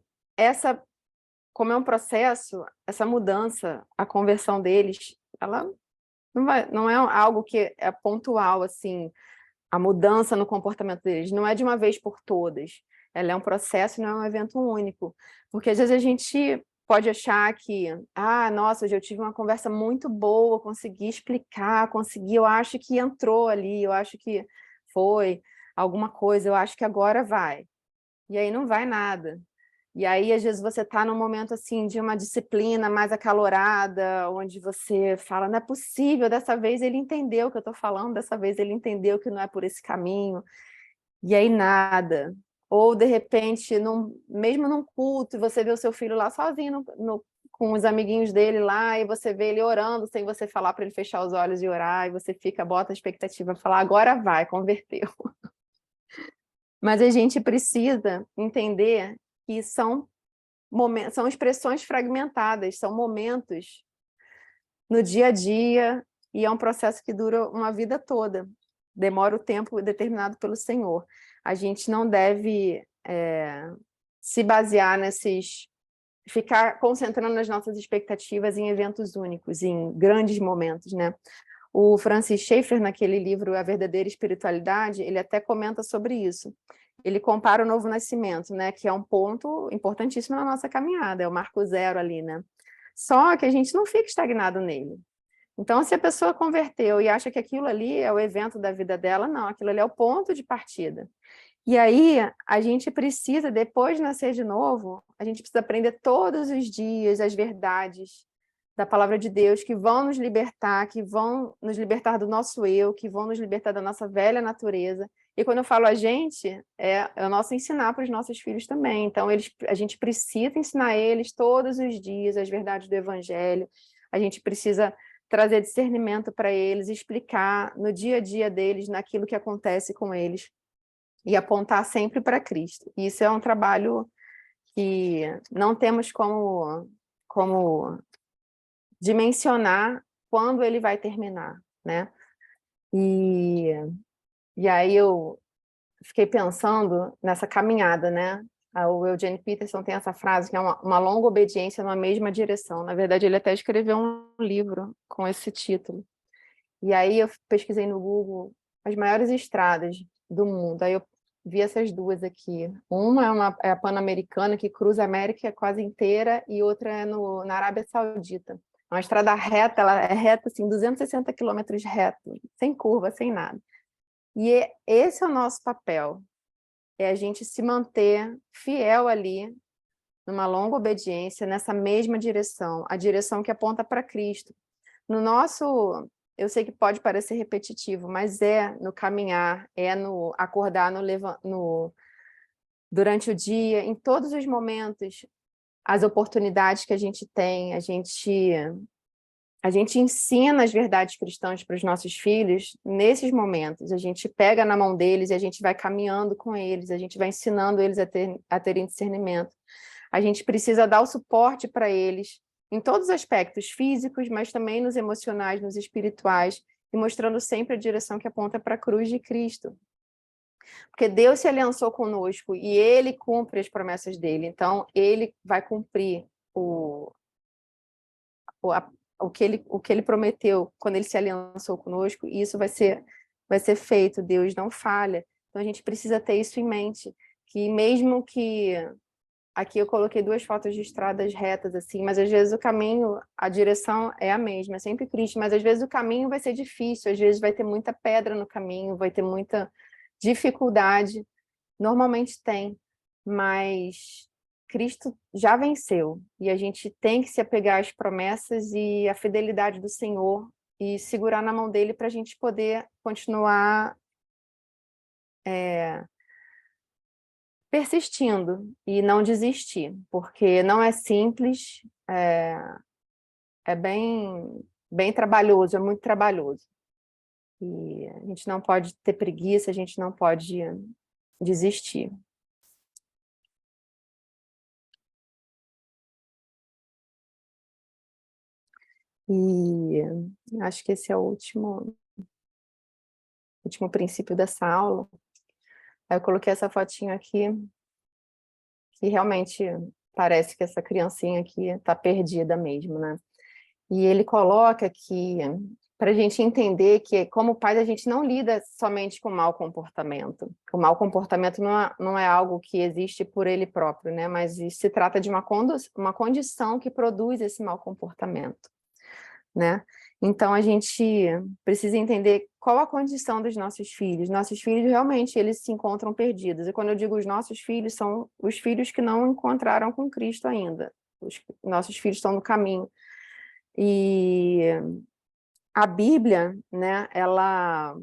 como é um processo, essa mudança, a conversão deles, ela não é algo que é pontual, assim, a mudança no comportamento deles, não é de uma vez por todas. Ela é um processo, não é um evento único. Porque, às vezes, a gente pode achar que, nossa, hoje eu tive uma conversa muito boa, consegui explicar, eu acho que entrou ali, eu acho que foi alguma coisa, eu acho que agora vai. E aí não vai nada. E aí, às vezes, você está num momento assim de uma disciplina mais acalorada, onde você fala, não é possível, dessa vez ele entendeu o que eu estou falando, dessa vez ele entendeu que não é por esse caminho. E aí nada. Ou, de repente, mesmo num culto, você vê o seu filho lá sozinho com os amiguinhos dele lá, e você vê ele orando sem você falar para ele fechar os olhos e orar, e você bota a expectativa, falar, agora vai, converteu. Mas a gente precisa entender que são expressões fragmentadas, são momentos no dia a dia, e é um processo que dura uma vida toda, demora o tempo determinado pelo Senhor. A gente não deve se basear ficar concentrando nas nossas expectativas em eventos únicos, em grandes momentos, né? O Francis Schaeffer, naquele livro A Verdadeira Espiritualidade, ele até comenta sobre isso. Ele compara o novo nascimento, né, que é um ponto importantíssimo na nossa caminhada, é o marco zero ali, né? Só que a gente não fica estagnado nele. Então, se a pessoa converteu e acha que aquilo ali é o evento da vida dela, não, aquilo ali é o ponto de partida. E aí, a gente precisa, depois de nascer de novo, a gente precisa aprender todos os dias as verdades da palavra de Deus, que vão nos libertar do nosso eu, que vão nos libertar da nossa velha natureza E quando eu falo a gente, é o nosso ensinar para os nossos filhos também. Então, a gente precisa ensinar eles todos os dias as verdades do Evangelho, a gente precisa trazer discernimento para eles, explicar no dia a dia deles, naquilo que acontece com eles, e apontar sempre para Cristo. E isso é um trabalho que não temos como dimensionar quando ele vai terminar, né? E aí eu fiquei pensando nessa caminhada, né? O Eugene Peterson tem essa frase que é uma longa obediência numa mesma direção. Na verdade, ele até escreveu um livro com esse título. E aí eu pesquisei no Google as maiores estradas do mundo. Aí eu vi essas duas aqui. Uma é a Pan-Americana, que cruza a América quase inteira, e outra é na Arábia Saudita. É uma estrada reta, ela é reta, assim, 260 quilômetros reto, sem curva, sem nada. E esse é o nosso papel, é a gente se manter fiel ali, numa longa obediência, nessa mesma direção, a direção que aponta para Cristo. Eu sei que pode parecer repetitivo, mas é no caminhar, é no acordar, durante o dia, em todos os momentos, as oportunidades que a gente tem, a gente ensina as verdades cristãs para os nossos filhos nesses momentos. A gente pega na mão deles e a gente vai caminhando com eles, a gente vai ensinando eles a terem discernimento. A gente precisa dar o suporte para eles em todos os aspectos físicos, mas também nos emocionais, nos espirituais, e mostrando sempre a direção que aponta para a cruz de Cristo. Porque Deus se aliançou conosco e Ele cumpre as promessas dele. Então, Ele vai cumprir o que ele prometeu quando ele se aliançou conosco, e isso vai ser feito. Deus não falha. Então, a gente precisa ter isso em mente, que mesmo que... Aqui eu coloquei duas fotos de estradas retas, assim, mas às vezes o caminho, a direção é a mesma, é sempre Cristo, mas às vezes o caminho vai ser difícil, às vezes vai ter muita pedra no caminho, vai ter muita dificuldade, normalmente tem, mas Cristo já venceu, e a gente tem que se apegar às promessas e à fidelidade do Senhor, e segurar na mão dele para a gente poder continuar persistindo e não desistir, porque não é simples, é bem trabalhoso, é muito trabalhoso. E a gente não pode ter preguiça, a gente não pode desistir. E acho que esse é o último princípio dessa aula. Aí eu coloquei essa fotinha aqui, que realmente parece que essa criancinha aqui está perdida mesmo, né? E ele coloca que, para a gente entender que, como pais, a gente não lida somente com mau comportamento. O mau comportamento não é algo que existe por ele próprio, né? Mas se trata de uma condição que produz esse mau comportamento, né? Então, a gente precisa entender qual a condição dos nossos filhos. Nossos filhos, realmente, eles se encontram perdidos. E quando eu digo os nossos filhos, são os filhos que não encontraram com Cristo ainda. Os nossos filhos estão no caminho. E a Bíblia, né, ela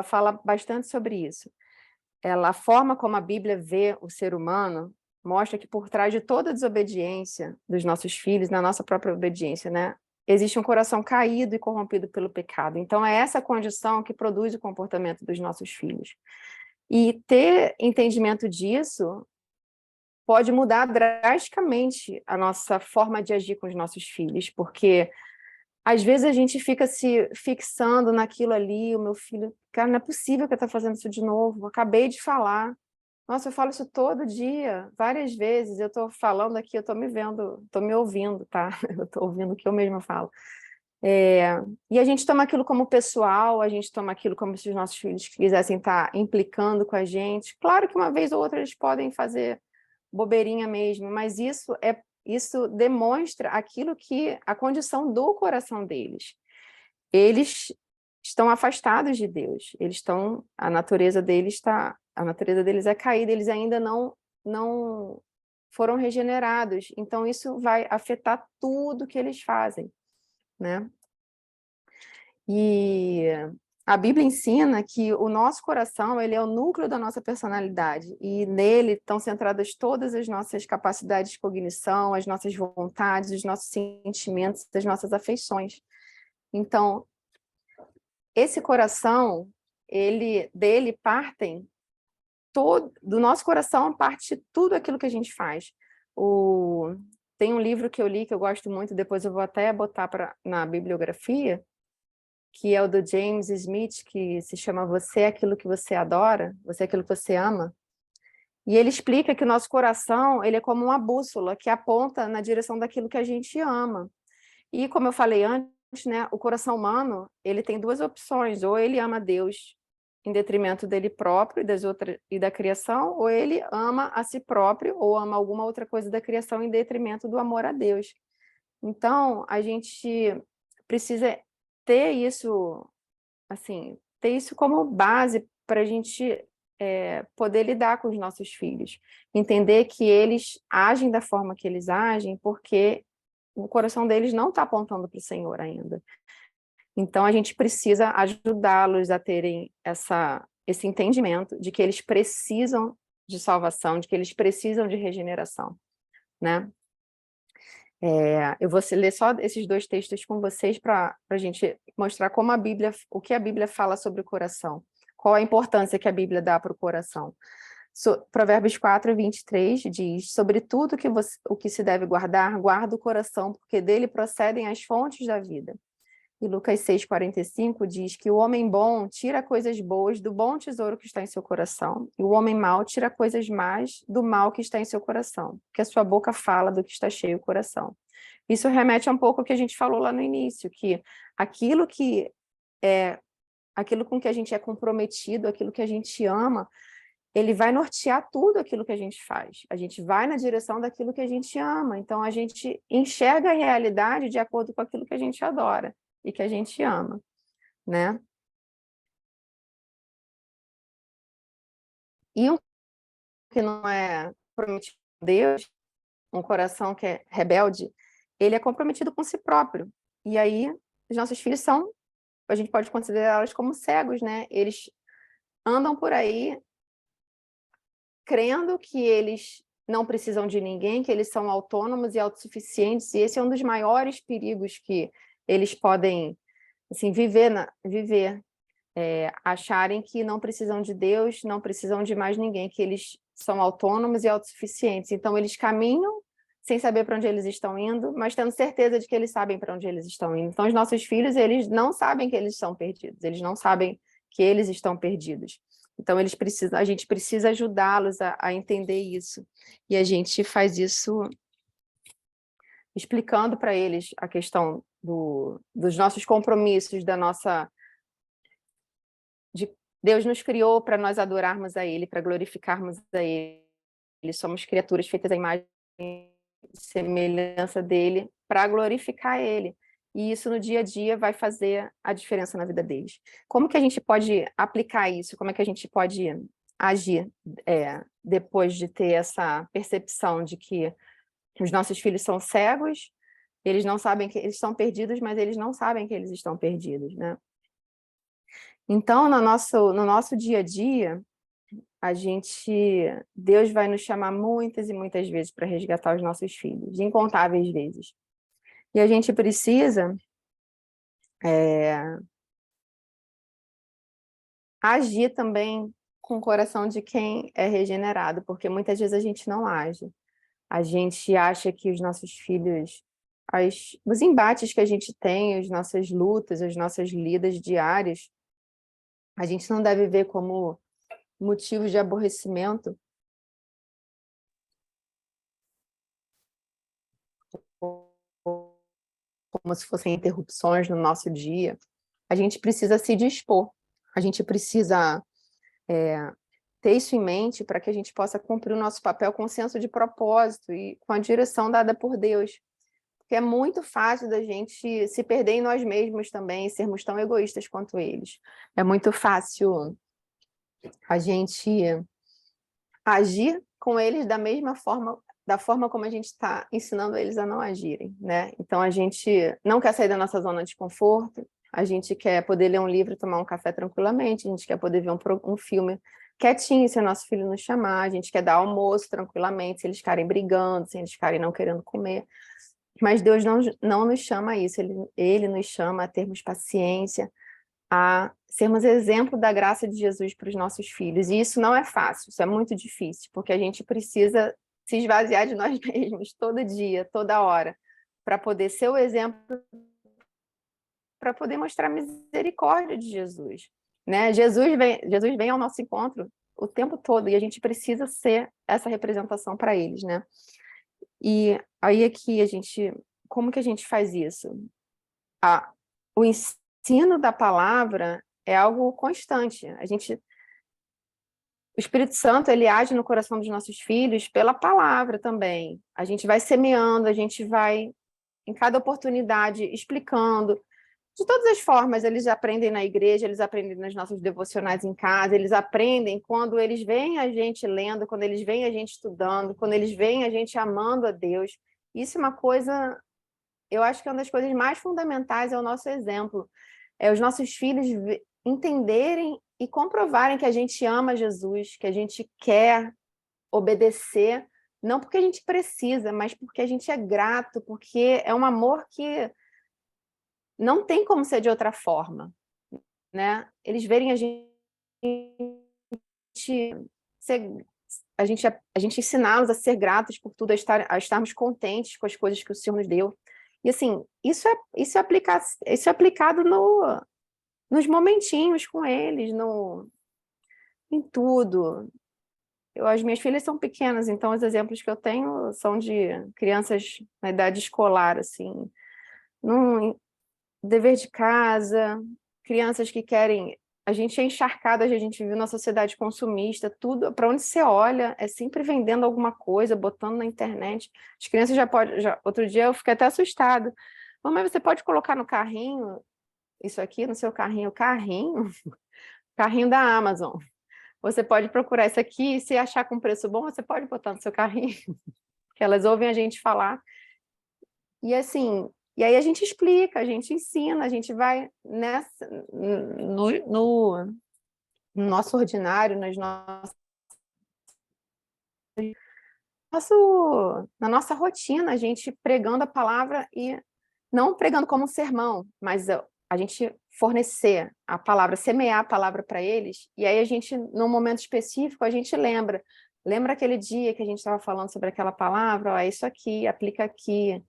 fala bastante sobre isso. A forma como a Bíblia vê o ser humano mostra que por trás de toda a desobediência dos nossos filhos, na nossa própria obediência, né, existe um coração caído e corrompido pelo pecado. Então, é essa condição que produz o comportamento dos nossos filhos. E ter entendimento disso pode mudar drasticamente a nossa forma de agir com os nossos filhos, porque às vezes a gente fica se fixando naquilo ali, o meu filho, cara, não é possível que eu estou fazendo isso de novo, acabei de falar. Nossa, eu falo isso todo dia, várias vezes, eu estou falando aqui, eu estou me vendo, estou me ouvindo, tá? Eu estou ouvindo o que eu mesma falo. E a gente toma aquilo como pessoal, a gente toma aquilo como se os nossos filhos quisessem estar implicando com a gente. Claro que uma vez ou outra eles podem fazer bobeirinha mesmo, mas isso demonstra aquilo que a condição do coração deles. Eles estão afastados de Deus. A natureza deles é caída, eles ainda não foram regenerados. Então isso vai afetar tudo que eles fazem, né? E a Bíblia ensina que o nosso coração, ele é o núcleo da nossa personalidade, e nele estão centradas todas as nossas capacidades de cognição, as nossas vontades, os nossos sentimentos, as nossas afeições. Então, esse coração, dele partem do nosso coração parte tudo aquilo que a gente faz. Tem um livro que eu li que eu gosto muito, depois eu vou até botar na bibliografia, que é o do James Smith, que se chama Você é aquilo que você adora, você é aquilo que você ama. E ele explica que o nosso coração, ele é como uma bússola que aponta na direção daquilo que a gente ama. E como eu falei antes, né, o coração humano, ele tem duas opções: ou ele ama Deus em detrimento dele próprio e da criação, ou ele ama a si próprio ou ama alguma outra coisa da criação em detrimento do amor a Deus. Então, a gente precisa ter isso, assim, ter isso como base para a gente poder lidar com os nossos filhos. Entender que eles agem da forma que eles agem porque o coração deles não está apontando para o Senhor ainda. Então, a gente precisa ajudá-los a terem esse entendimento de que eles precisam de salvação, de que eles precisam de regeneração, né? Eu vou ler só esses 2 textos com vocês para a gente mostrar o que a Bíblia fala sobre o coração, qual a importância que a Bíblia dá para o coração. Provérbios 4:23 diz: sobre tudo o que se deve guardar, guarda o coração, porque dele procedem as fontes da vida. E Lucas 6:45 diz que o homem bom tira coisas boas do bom tesouro que está em seu coração, e o homem mau tira coisas más do mal que está em seu coração, porque a sua boca fala do que está cheio o coração. Isso remete a um pouco ao que a gente falou lá no início, que aquilo com que a gente é comprometido, aquilo que a gente ama, ele vai nortear tudo aquilo que a gente faz. A gente vai na direção daquilo que a gente ama, então a gente enxerga a realidade de acordo com aquilo que a gente adora e que a gente ama, né? E um que não é comprometido com Deus, um coração que é rebelde, ele é comprometido com si próprio. E aí, os nossos filhos a gente pode considerá-los como cegos, né? Eles andam por aí crendo que eles não precisam de ninguém, que eles são autônomos e autossuficientes, e esse é um dos maiores perigos que eles podem, assim, viver, acharem que não precisam de Deus, não precisam de mais ninguém, que eles são autônomos e autossuficientes. Então, eles caminham sem saber para onde eles estão indo, mas tendo certeza de que eles sabem para onde eles estão indo. Então, os nossos filhos, eles não sabem que eles estão perdidos, eles não sabem que eles estão perdidos. Então, a gente precisa ajudá-los a entender isso. E a gente faz isso explicando para eles a questão dos nossos compromissos, Deus nos criou para nós adorarmos a Ele, para glorificarmos a Ele. Somos criaturas feitas à imagem e semelhança dEle, para glorificar Ele. E isso no dia a dia vai fazer a diferença na vida deles. Como que a gente pode aplicar isso? Como é que a gente pode agir depois de ter essa percepção de que os nossos filhos são cegos, eles não sabem que eles estão perdidos, mas eles não sabem que eles estão perdidos, né? Então, no nosso dia a dia, Deus vai nos chamar muitas e muitas vezes para resgatar os nossos filhos, incontáveis vezes. E a gente precisa agir também com o coração de quem é regenerado, porque muitas vezes a gente não age. A gente acha que os nossos filhos, os embates que a gente tem, as nossas lutas, as nossas lidas diárias, a gente não deve ver como motivos de aborrecimento, como se fossem interrupções no nosso dia. A gente precisa se dispor, a gente precisa ter isso em mente para que a gente possa cumprir o nosso papel com senso de propósito e com a direção dada por Deus. Porque é muito fácil da gente se perder em nós mesmos também, sermos tão egoístas quanto eles. É muito fácil a gente agir com eles da forma como a gente está ensinando eles a não agirem, né? Então, a gente não quer sair da nossa zona de conforto, A gente quer poder ler um livro e tomar um café tranquilamente, a gente quer poder ver um filme quietinho, se o nosso filho nos chamar, a gente quer dar almoço tranquilamente, se eles ficarem brigando, se eles ficarem não querendo comer. Mas Deus não nos chama a isso, ele nos chama a termos paciência, a sermos exemplo da graça de Jesus para os nossos filhos. E isso não é fácil, isso é muito difícil, porque a gente precisa se esvaziar de nós mesmos todo dia, toda hora, para poder ser o exemplo, para poder mostrar a misericórdia de Jesus. Né? Jesus vem ao nosso encontro o tempo todo, e a gente precisa ser essa representação para eles, né? E aí aqui como que a gente faz isso? O ensino da palavra é algo constante. O Espírito Santo, ele age no coração dos nossos filhos pela palavra também. A gente vai semeando, a gente vai, em cada oportunidade, explicando. De todas as formas, eles aprendem na igreja, eles aprendem nas nossas devocionais em casa, eles aprendem quando eles veem a gente lendo, quando eles veem a gente estudando, quando eles veem a gente amando a Deus. Isso é uma coisa, eu acho que é uma das coisas mais fundamentais, é o nosso exemplo. É os nossos filhos entenderem e comprovarem que a gente ama Jesus, que a gente quer obedecer, não porque a gente precisa, mas porque a gente é grato, porque é um amor que não tem como ser de outra forma, né? Eles verem a gente ensiná-los a ser gratos por tudo, a estarmos contentes com as coisas que o Senhor nos deu. E assim, isso é aplicado nos momentinhos com eles, em tudo. As minhas filhas são pequenas, então os exemplos que eu tenho são de crianças na idade escolar, assim, num dever de casa, crianças que querem... A gente é encharcada, a gente vive na sociedade consumista, tudo, para onde você olha, é sempre vendendo alguma coisa, botando na internet. As crianças outro dia eu fiquei até assustada. Mamãe, você pode colocar no carrinho, isso aqui no seu carrinho? Carrinho da Amazon. Você pode procurar isso aqui, e se achar com preço bom, você pode botar no seu carrinho. Porque elas ouvem a gente falar. E assim, e aí a gente explica, a gente ensina, a gente vai no nosso ordinário, na nossa rotina, a gente pregando a palavra e não pregando como um sermão, mas a gente fornecer a palavra, semear a palavra para eles, e aí a gente, num momento específico, a gente lembra aquele dia que a gente estava falando sobre aquela palavra, ó, é isso aqui, aplica aqui.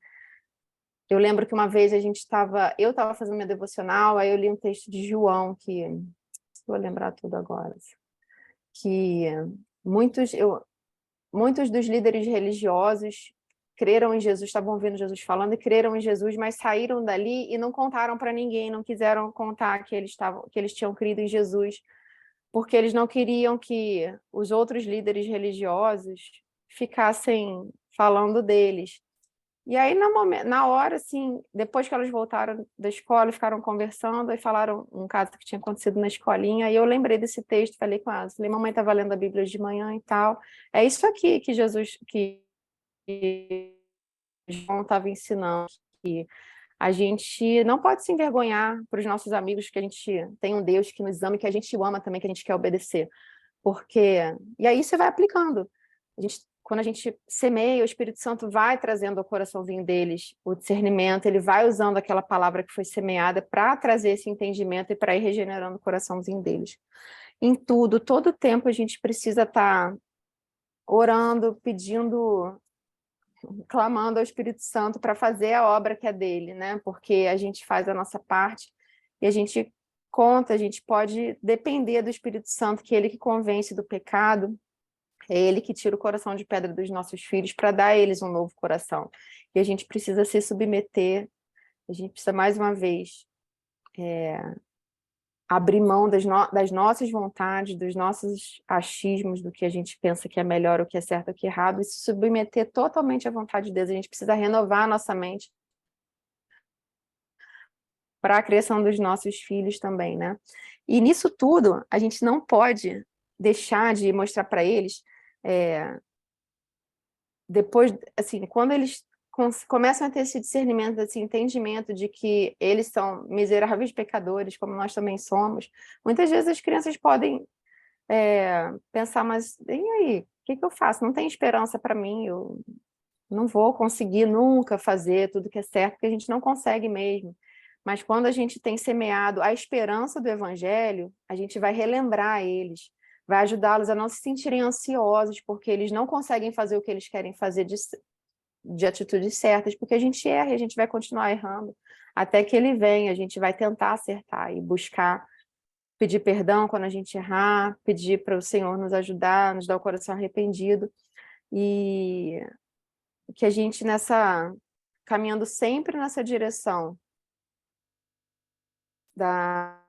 Eu lembro que uma vez eu estava fazendo minha devocional, aí eu li um texto de João, que vou lembrar tudo agora, que muitos dos líderes religiosos creram em Jesus, estavam ouvindo Jesus falando e creram em Jesus, mas saíram dali e não contaram para ninguém, não quiseram contar que eles tinham crido em Jesus, porque eles não queriam que os outros líderes religiosos ficassem falando deles. E aí, na hora, assim, depois que elas voltaram da escola, ficaram conversando e falaram um caso que tinha acontecido na escolinha, e eu lembrei desse texto, falei com elas, falei, mamãe estava lendo a Bíblia de manhã e tal, é isso aqui que João estava ensinando, que a gente não pode se envergonhar para os nossos amigos que a gente tem um Deus que nos ama e que a gente o ama também, que a gente quer obedecer. E aí você vai aplicando. Quando a gente semeia, o Espírito Santo vai trazendo ao coraçãozinho deles o discernimento, ele vai usando aquela palavra que foi semeada para trazer esse entendimento e para ir regenerando o coraçãozinho deles. Em tudo, todo o tempo a gente precisa estar orando, pedindo, clamando ao Espírito Santo para fazer a obra que é dele, né? Porque a gente faz a nossa parte e a gente pode depender do Espírito Santo, que é ele que convence do pecado, é ele que tira o coração de pedra dos nossos filhos para dar a eles um novo coração. E a gente precisa se submeter, a gente precisa, mais uma vez, abrir mão das nossas vontades, dos nossos achismos, do que a gente pensa que é melhor, o que é certo, o que é errado, e se submeter totalmente à vontade de Deus. A gente precisa renovar a nossa mente para a criação dos nossos filhos também, né? E nisso tudo, a gente não pode deixar de mostrar para eles, depois, assim, quando eles começam a ter esse discernimento, esse entendimento de que eles são miseráveis pecadores, como nós também somos, muitas vezes as crianças podem pensar, mas e aí, o que eu faço? Não tem esperança para mim, eu não vou conseguir nunca fazer tudo que é certo, porque a gente não consegue mesmo. Mas quando a gente tem semeado a esperança do Evangelho, a gente vai relembrar eles, vai ajudá-los a não se sentirem ansiosos, porque eles não conseguem fazer o que eles querem fazer de atitudes certas, porque a gente erra e a gente vai continuar errando. Até que ele venha, a gente vai tentar acertar e buscar pedir perdão quando a gente errar, pedir para o Senhor nos ajudar, nos dar o coração arrependido, e que a gente caminhando sempre nessa direção da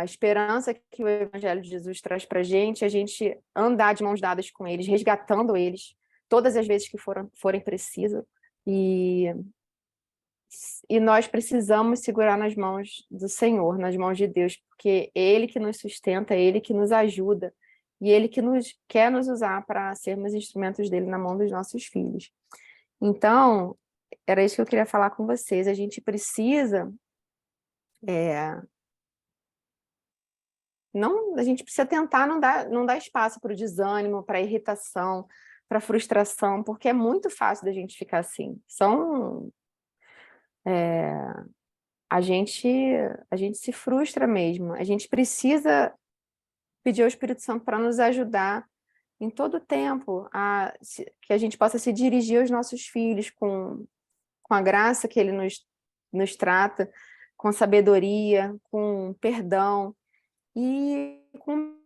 esperança que o Evangelho de Jesus traz para a gente andar de mãos dadas com eles, resgatando eles, todas as vezes que forem precisas, e nós precisamos segurar nas mãos do Senhor, nas mãos de Deus, porque Ele que nos sustenta, Ele que nos ajuda, e Ele que quer nos usar para sermos instrumentos dele na mão dos nossos filhos. Então, era isso que eu queria falar com vocês. A gente precisa tentar não dar espaço para o desânimo, para a irritação, para a frustração, porque é muito fácil da gente ficar assim. A gente se frustra mesmo. A gente precisa pedir ao Espírito Santo para nos ajudar em todo o tempo, que a gente possa se dirigir aos nossos filhos com a graça que Ele nos trata, com sabedoria, com perdão e com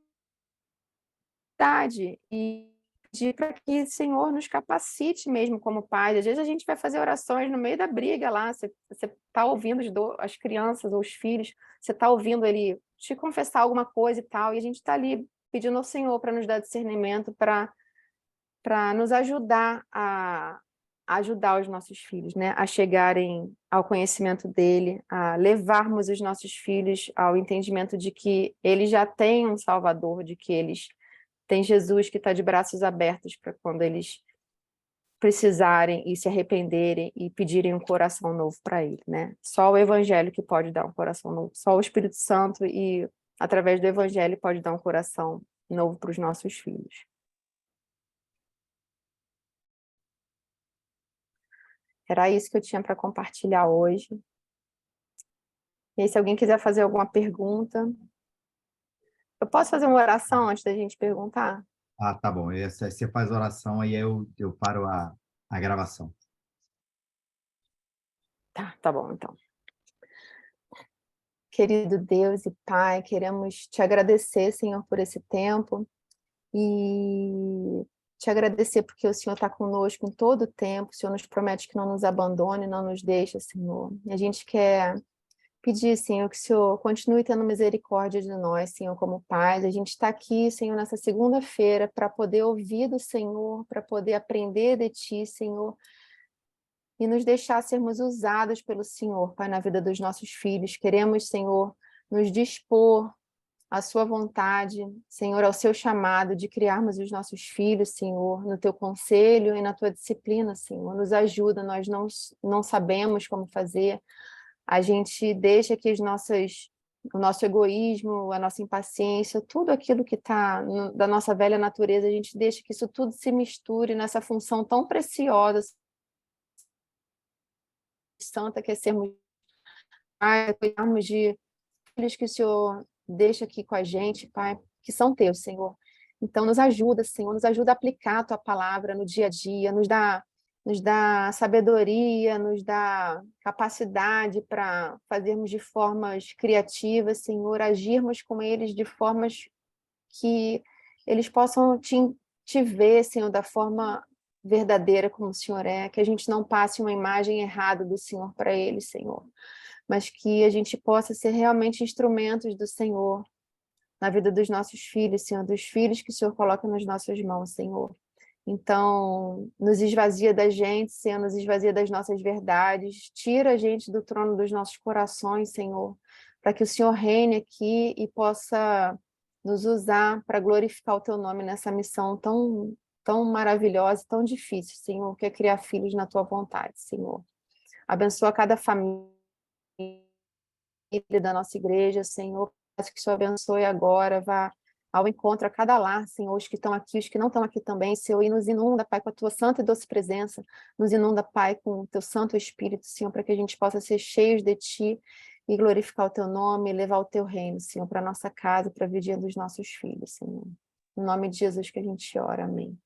verdade. E pedir para que o Senhor nos capacite mesmo como pais. Às vezes a gente vai fazer orações no meio da briga lá, você está ouvindo as crianças ou os filhos, você está ouvindo ele te confessar alguma coisa e tal, e a gente está ali pedindo ao Senhor para nos dar discernimento, para nos ajudar a ajudar os nossos filhos, né? A chegarem ao conhecimento dele, a levarmos os nossos filhos ao entendimento de que eles já têm um Salvador, de que eles têm Jesus que está de braços abertos para quando eles precisarem e se arrependerem e pedirem um coração novo para ele, né? Só o Evangelho que pode dar um coração novo, só o Espírito Santo e através do Evangelho pode dar um coração novo para os nossos filhos. Era isso que eu tinha para compartilhar hoje. E aí, se alguém quiser fazer alguma pergunta, eu posso fazer uma oração antes da gente perguntar? Ah, tá bom. Você faz oração, aí eu paro a gravação. Tá bom, então. Querido Deus e Pai, queremos te agradecer, Senhor, por esse tempo e te agradecer porque o Senhor está conosco em todo o tempo. O Senhor nos promete que não nos abandone, não nos deixa, Senhor. E a gente quer pedir, Senhor, que o Senhor continue tendo misericórdia de nós, Senhor, como pais. A gente está aqui, Senhor, nessa segunda-feira para poder ouvir do Senhor, para poder aprender de Ti, Senhor, e nos deixar sermos usados pelo Senhor, Pai, na vida dos nossos filhos. Queremos, Senhor, nos dispor à sua vontade, Senhor, ao seu chamado de criarmos os nossos filhos, Senhor, no teu conselho e na tua disciplina, Senhor. Nos ajuda, nós não sabemos como fazer, a gente deixa que o nosso egoísmo, a nossa impaciência, tudo aquilo que está da nossa velha natureza, a gente deixa que isso tudo se misture nessa função tão preciosa, santa, que é sermos Pai, cuidarmos de filhos que o Senhor deixa aqui com a gente, Pai, que são teus, Senhor. Então, nos ajuda, Senhor, nos ajuda a aplicar a tua palavra no dia a dia, nos dá sabedoria, nos dá capacidade para fazermos de formas criativas, Senhor, agirmos com eles de formas que eles possam te ver, Senhor, da forma verdadeira como o Senhor é, que a gente não passe uma imagem errada do Senhor para eles, Senhor, mas que a gente possa ser realmente instrumentos do Senhor na vida dos nossos filhos, Senhor, dos filhos que o Senhor coloca nas nossas mãos, Senhor. Então, nos esvazia da gente, Senhor, nos esvazia das nossas verdades, tira a gente do trono dos nossos corações, Senhor, para que o Senhor reine aqui e possa nos usar para glorificar o teu nome nessa missão tão maravilhosa e tão difícil, Senhor, que é criar filhos na tua vontade, Senhor. Abençoa cada família da nossa igreja, Senhor, peço que o Senhor abençoe agora, vá ao encontro a cada lar, Senhor, os que estão aqui, os que não estão aqui também, Senhor, e nos inunda, Pai, com a tua santa e doce presença, nos inunda, Pai, com o teu santo Espírito, Senhor, para que a gente possa ser cheios de ti e glorificar o teu nome e levar o teu reino, Senhor, para a nossa casa, para a vida dos nossos filhos, Senhor. Em nome de Jesus que a gente ora, amém.